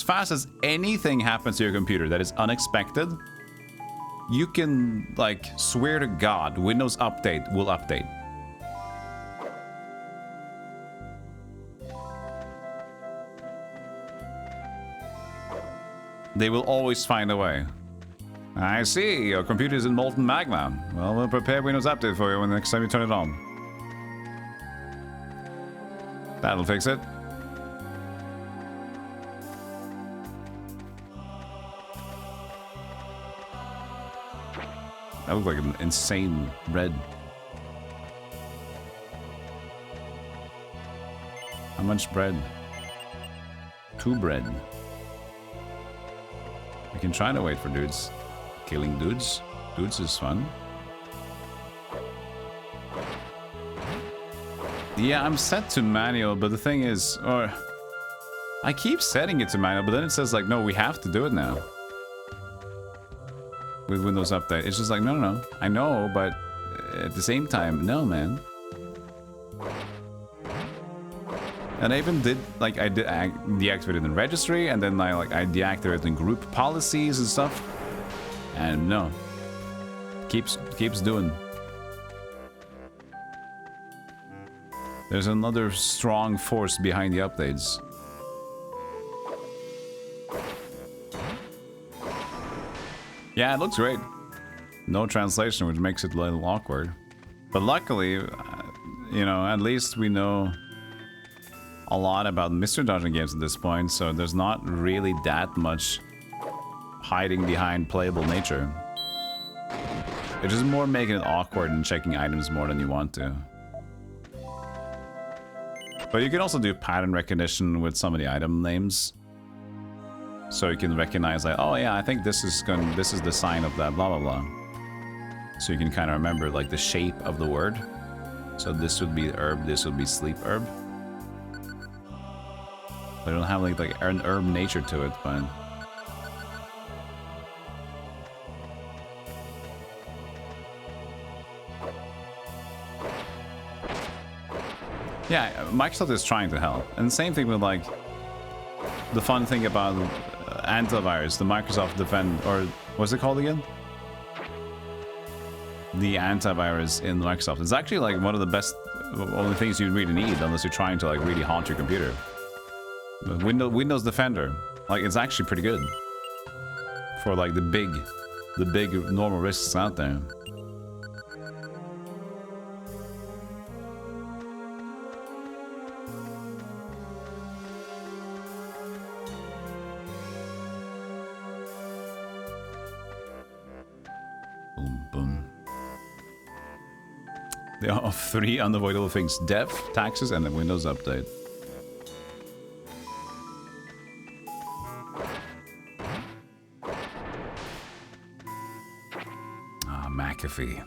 fast as anything happens to your computer that is unexpected, you can like swear to God, Windows Update will update. They will always find a way. I see, your computer is in molten magma. Well, we'll prepare Windows Update for you when the next time you turn it on. That'll fix it. That looks like an insane red. How much bread? 2 bread. We can try to wait for dudes. Killing dudes. Dudes is fun. Yeah, I'm set to manual, but the thing is, or I keep setting it to manual, but then it says like, no, we have to do it now. With Windows Update. It's just like, no. I know, but at the same time, no, man. And I even did, like, I deactivated it in registry, and then I deactivated it in group policies and stuff. And no. Keeps doing. There's another strong force behind the updates. Yeah, it looks great. No translation, which makes it a little awkward. But luckily, you know, at least we know a lot about Mr. Dungeon games at this point, so there's not really that much hiding behind playable nature. It's just more making it awkward and checking items more than you want to. But you can also do pattern recognition with some of the item names. So you can recognize like, oh yeah, I think this is the sign of that, blah blah blah. So you can kind of remember like the shape of the word. So this would be herb, this would be sleep herb. They don't have like an herb nature to it, but yeah, Microsoft is trying to help. And the same thing with like the fun thing about antivirus, the Microsoft Defend, or what's it called again? The antivirus in Microsoft. It's actually like one of the best, only things you really need unless you're trying to like really haunt your computer. The Windows Defender, like it's actually pretty good for like the big normal risks out there. Boom, boom. There are 3 unavoidable things: death, taxes, and the Windows Update. McAfee.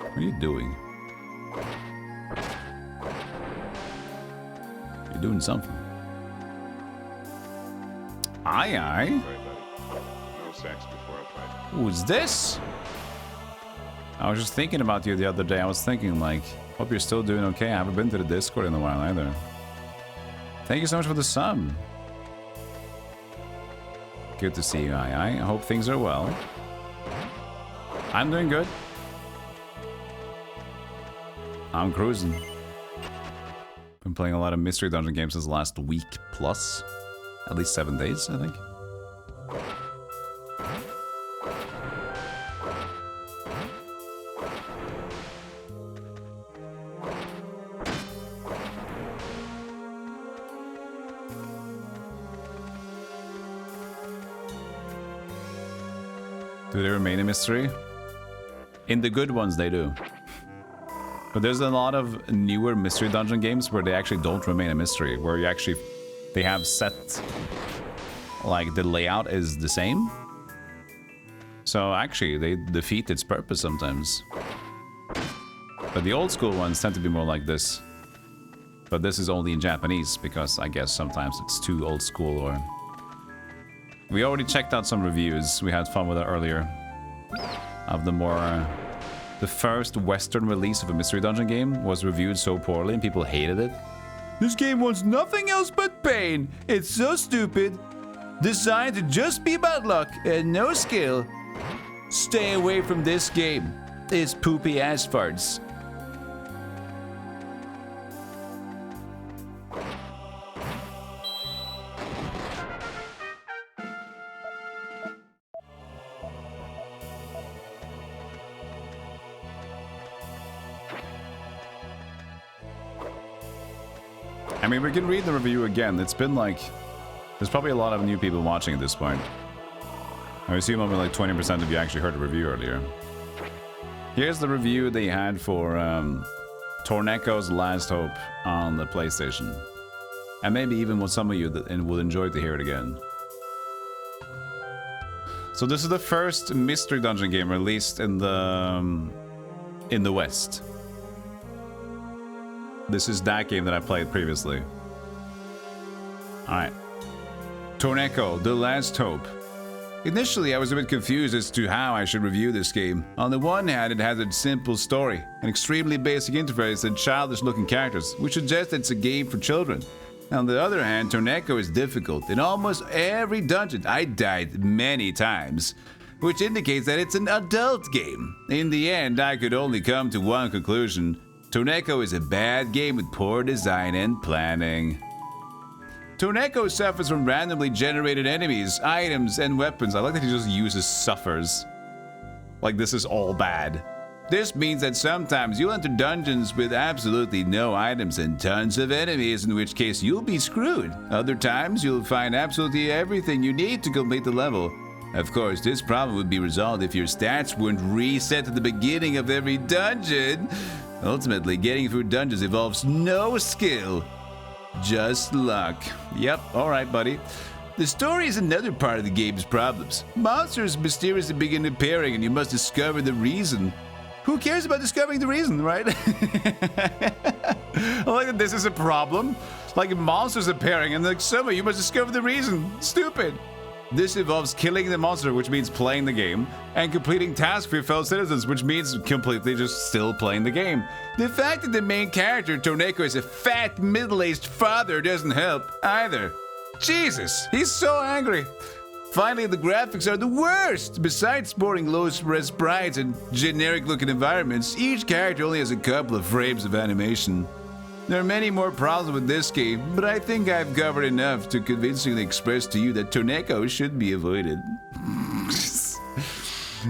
What are you doing? You're doing something. Aye, aye. Right, buddy. No sex before a fight. Who's this? I was just thinking about you the other day. I was thinking, like, hope you're still doing okay. I haven't been to the Discord in a while either. Thank you so much for the sub. Good to see you, aye, aye. I hope things are well. I'm doing good. I'm cruising. Been playing a lot of mystery dungeon games this last week plus. At least 7 days, I think. Do they remain a mystery? In the good ones, they do. But there's a lot of newer mystery dungeon games where they actually don't remain a mystery, where you actually, they have set, like, the layout is the same. So actually, they defeat its purpose sometimes. But the old school ones tend to be more like this. But this is only in Japanese, because I guess sometimes it's too old school, or... We already checked out some reviews, we had fun with it earlier. Of the more... the first Western release of a mystery dungeon game was reviewed so poorly and people hated it. This game wants nothing else but pain. It's so stupid. Designed to just be about luck and no skill. Stay away from this game. It's poopy ass farts. I mean, we can read the review again. It's been like... There's probably a lot of new people watching at this point. I assume only like 20% of you actually heard the review earlier. Here's the review they had for Torneco's Last Hope on the PlayStation. And maybe even with some of you that will enjoy to hear it again. So this is the first mystery dungeon game released in the West. This is that game that I played previously. Alright. Torneco, The Last Hope. Initially, I was a bit confused as to how I should review this game. On the one hand, it has a simple story, an extremely basic interface, and childish-looking characters, which suggests it's a game for children. On the other hand, Torneco is difficult. In almost every dungeon, I died many times, which indicates that it's an adult game. In the end, I could only come to one conclusion. Torneco is a bad game with poor design and planning. Torneco suffers from randomly generated enemies, items, and weapons. I like that he just uses suffers. Like this is all bad. This means that sometimes you'll enter dungeons with absolutely no items and tons of enemies, in which case you'll be screwed. Other times you'll find absolutely everything you need to complete the level. Of course, this problem would be resolved if your stats weren't reset at the beginning of every dungeon. Ultimately, getting through dungeons involves no skill, just luck. Yep, alright buddy. The story is another part of the game's problems. Monsters mysteriously begin appearing and you must discover the reason. Who cares about discovering the reason, right? I like that this is a problem. Like monsters appearing and like somehow you must discover the reason. Stupid. This involves killing the monster, which means playing the game, and completing tasks for your fellow citizens, which means completely just still playing the game. The fact that the main character, Torneco, is a fat, middle-aged father doesn't help either. Jesus, he's so angry. Finally, the graphics are the worst. Besides sporting low-res sprites and generic-looking environments, each character only has a couple of frames of animation. There are many more problems with this game, but I think I've covered enough to convincingly express to you that Torneco should be avoided.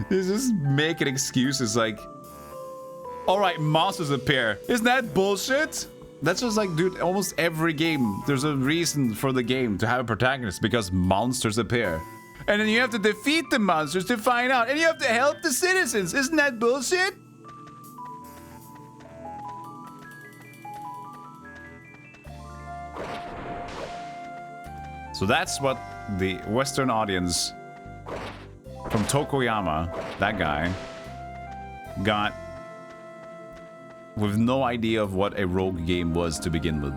He's just making excuses like, alright, monsters appear. Isn't that bullshit? That's just like, dude, almost every game, there's a reason for the game to have a protagonist because monsters appear. And then you have to defeat the monsters to find out. And you have to help the citizens. Isn't that bullshit? So that's what the Western audience from Tokoyama, that guy, got with no idea of what a rogue game was to begin with.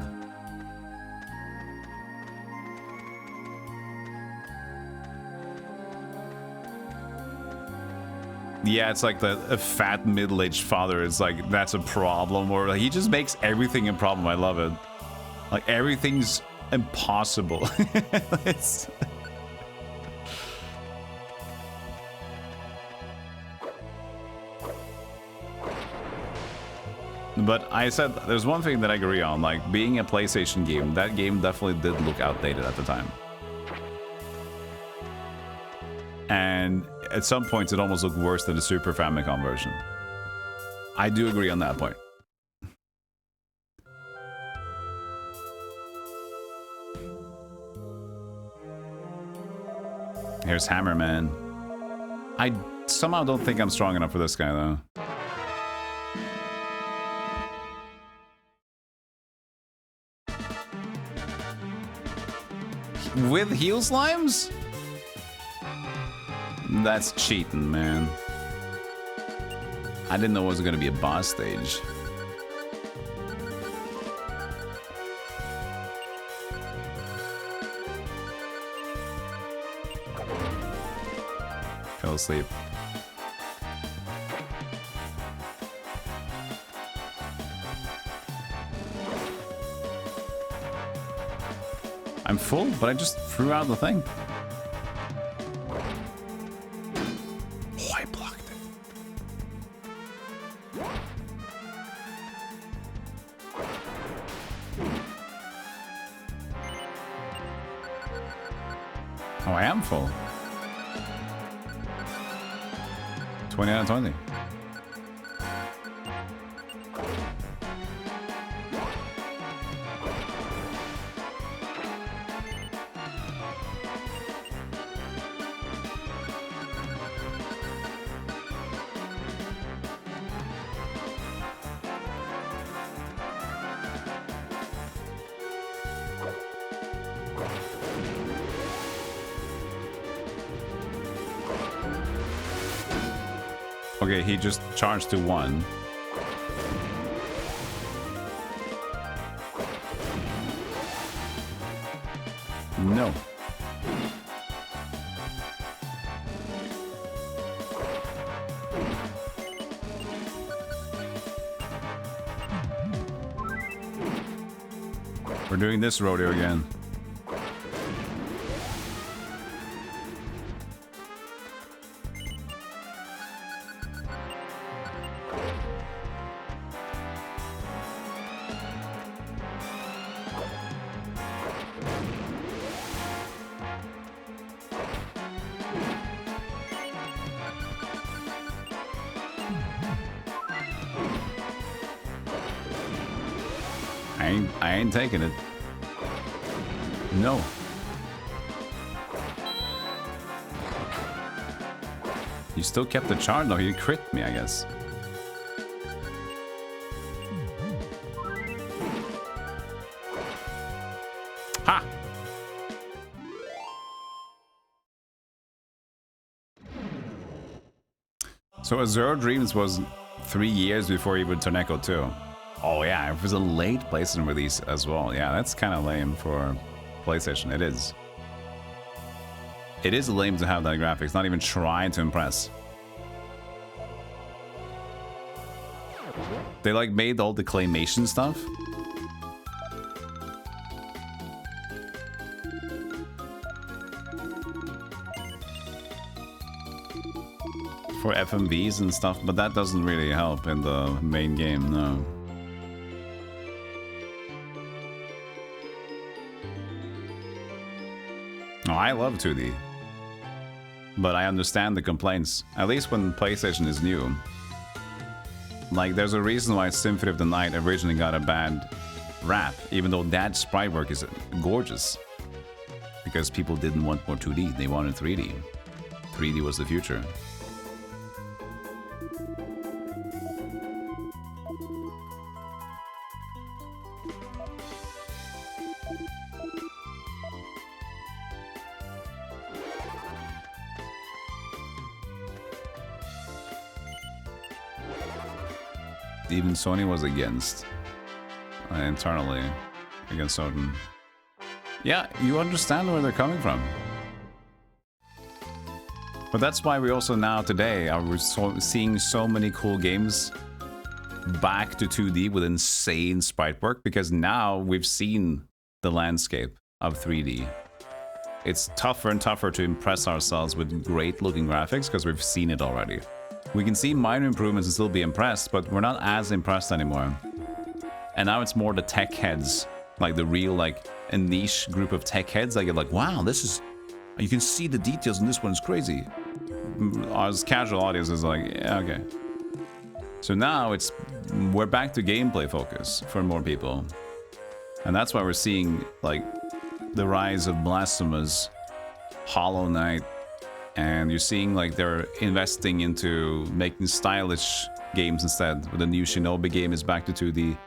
Yeah, it's like a fat middle-aged father. It's like, that's a problem. Or like, he just makes everything a problem. I love it. Like, everything's impossible. It's... But I said, there's one thing that I agree on. Like, being a PlayStation game, that game definitely did look outdated at the time. And at some points, it almost looked worse than the Super Famicom version. I do agree on that point. Here's Hammerman. I somehow don't think I'm strong enough for this guy, though. With heal slimes? That's cheating, man. I didn't know it was gonna be a boss stage. Fell asleep. I'm full, but I just threw out the thing. Oh, I blocked it. Oh, I am full. 20 out of 20. Okay, he just charged to 1. No. We're doing this rodeo again. I ain't taking it. No. You still kept the charge? No, you crit me, I guess. Ha! So Azure Dreams was 3 years before even Torneko 2. Oh yeah, it was a late PlayStation release as well. Yeah, that's kind of lame for PlayStation. It is. It is lame to have that graphics, not even trying to impress. They like made all the claymation stuff. For FMVs and stuff, but that doesn't really help in the main game, no. Oh, I love 2D. But I understand the complaints, at least when PlayStation is new. Like, there's a reason why Symphony of the Night originally got a bad rap, even though that sprite work is gorgeous. Because people didn't want more 2D, they wanted 3D. 3D was the future. Even Sony was against internally against certain. Yeah, you understand where they're coming from. But that's why we also now today are seeing so many cool games back to 2D with insane sprite work, because now we've seen the landscape of 3D. It's tougher and tougher to impress ourselves with great looking graphics because we've seen it already. We can see minor improvements and still be impressed, but we're not as impressed anymore. And now it's more the tech heads, like the real, like, a niche group of tech heads that get like, wow, this is, you can see the details in this one's crazy. As casual audience is like, yeah, okay. So now we're back to gameplay focus for more people. And that's why we're seeing, like, the rise of Blasphemous, Hollow Knight, and you're seeing like they're investing into making stylish games instead. The new Shinobi game is back to 2D.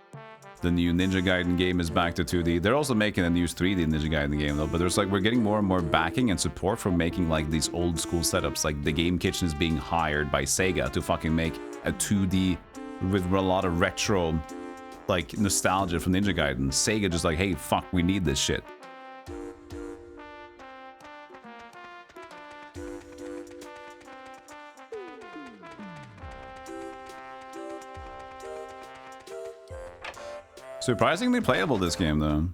The new Ninja Gaiden game is back to 2D. They're also making a new 3D Ninja Gaiden game though, but there's like, we're getting more and more backing and support for making like these old school setups. Like the Game Kitchen is being hired by Sega to fucking make a 2D with a lot of retro like nostalgia from Ninja Gaiden. Sega just like, hey, fuck, we need this shit. Surprisingly playable, this game, though.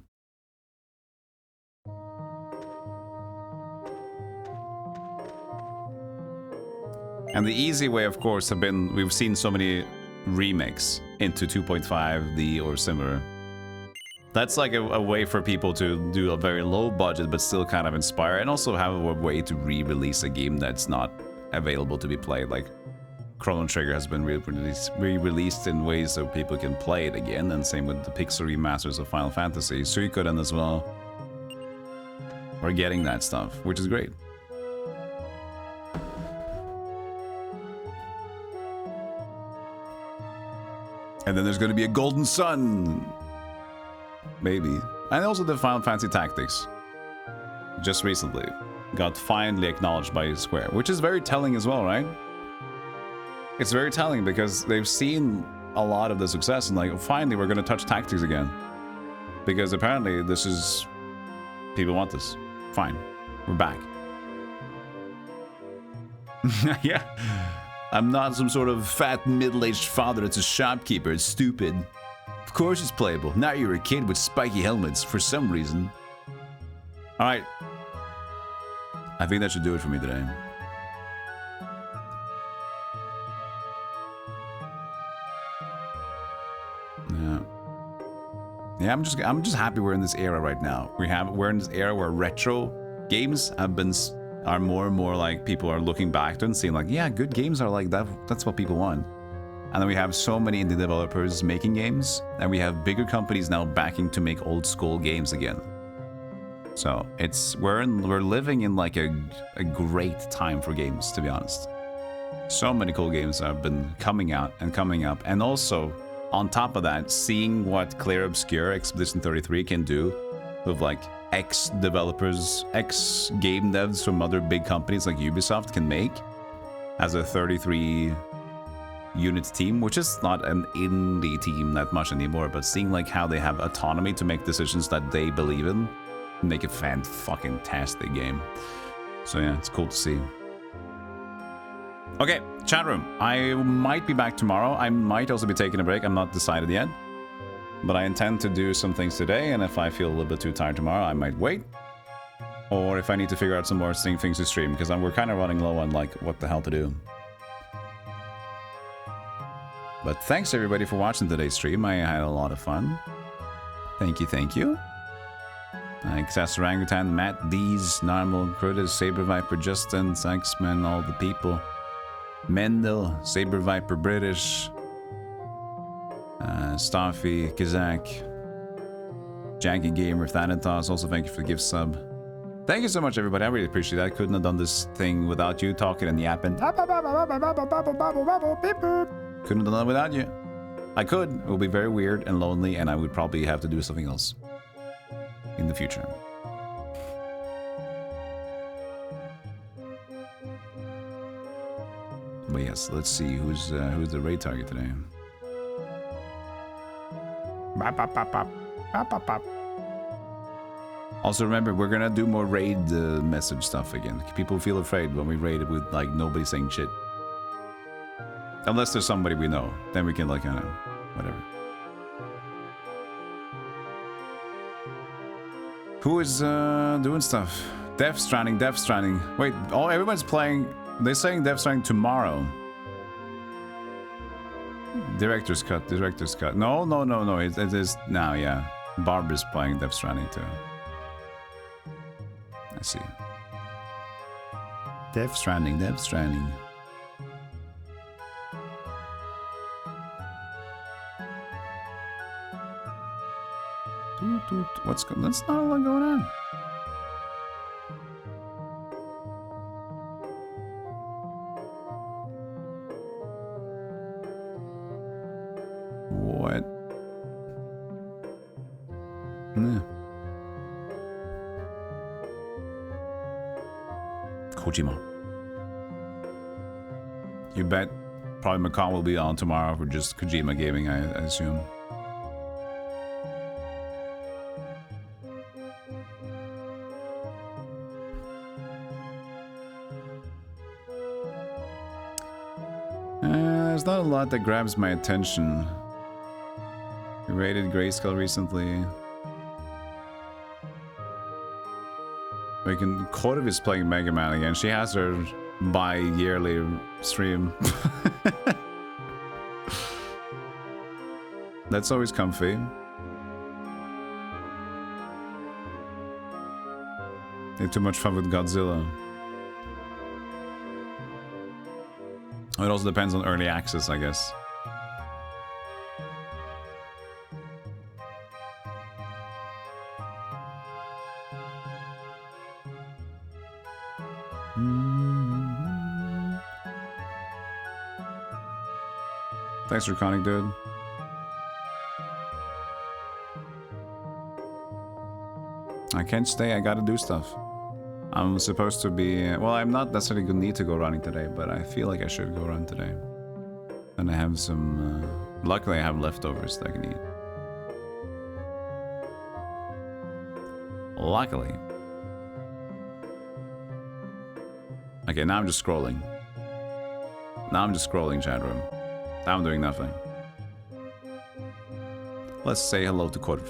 And the easy way, of course, have been, we've seen so many remakes into 2.5D or similar. That's like a way for people to do a very low budget, but still kind of inspire, and also have a way to re-release a game that's not available to be played. Like, Chrono Trigger has been re-released in ways so people can play it again, and same with the Pixel remasters of Final Fantasy. Suikoden as well. We're getting that stuff, which is great. And then there's going to be a Golden Sun! Maybe. And also the Final Fantasy Tactics. Just recently. Got finally acknowledged by Square, which is very telling as well, right? It's very telling because they've seen a lot of the success and like, finally we're going to touch tactics again. Because apparently this is... people want this. Fine. We're back. Yeah. I'm not some sort of fat middle-aged father that's a shopkeeper. It's stupid. Of course it's playable. Now you're a kid with spiky helmets for some reason. Alright. I think that should do it for me today. Yeah, I'm just happy we're in this era right now. We're in this era where retro games are more and more like people are looking back to and seeing like, yeah, good games are like that. That's what people want. And then we have so many indie developers making games, and we have bigger companies now backing to make old school games again. So we're living in like a great time for games, to be honest. So many cool games have been coming out and coming up, and also on top of that, seeing what Clear Obscure Expedition 33 can do with like ex-developers, ex-game devs from other big companies like Ubisoft can make as a 33-unit team, which is not an indie team that much anymore, but seeing like how they have autonomy to make decisions that they believe in, make a fan-fucking-tastic game. So yeah, it's cool to see. Okay, chat room. I might be back tomorrow. I might also be taking a break. I'm not decided yet. But I intend to do some things today, and if I feel a little bit too tired tomorrow, I might wait. Or if I need to figure out some more things to stream, because we're kind of running low on like what the hell to do. But thanks everybody for watching today's stream. I had a lot of fun. Thank you, thank you. Excess Orangutan, Matt D's, Normal, Crudis, Saber Viper, Justin, X-Men, all the people. Mendel, Saber Viper British, Staffy, Kazak, Janky Gamer, Thanatos, also thank you for the gift sub. Thank you so much, everybody. I really appreciate that. I couldn't have done this thing without you talking and yapping. Couldn't have done it without you. I could. It would be very weird and lonely, and I would probably have to do something else in the future. But yes, let's see who's the raid target today. Also remember, we're gonna do more raid message stuff again. People feel afraid when we raid with like nobody saying shit. Unless there's somebody we know, then we can like kind of whatever. Who is doing stuff? Death Stranding, Death Stranding. Wait, oh, everyone's playing. They're saying Death Stranding tomorrow. Director's cut, director's cut. No, no, no, no. It is now, yeah. Barbara's playing Death Stranding too. I see. Death Stranding, Death Stranding. What's going on? That's not a lot going on. What? Nah. Kojima. You bet probably Macau will be on tomorrow for just Kojima gaming, I assume. There's not a lot that grabs my attention. We rated Grayskull recently. Kodev is playing Mega Man again. She has her bi-yearly stream. That's always comfy. Had too much fun with Godzilla. It also depends on early access, I guess. Thanks for conning, dude. I can't stay, I gotta do stuff. I'm supposed to be... well, I'm not necessarily gonna need to go running today, but I feel like I should go run today. And I have some... luckily I have leftovers that I can eat. Luckily. Okay, now I'm just scrolling. Now I'm just scrolling, chat room. Now I'm doing nothing. Let's say hello to Korv.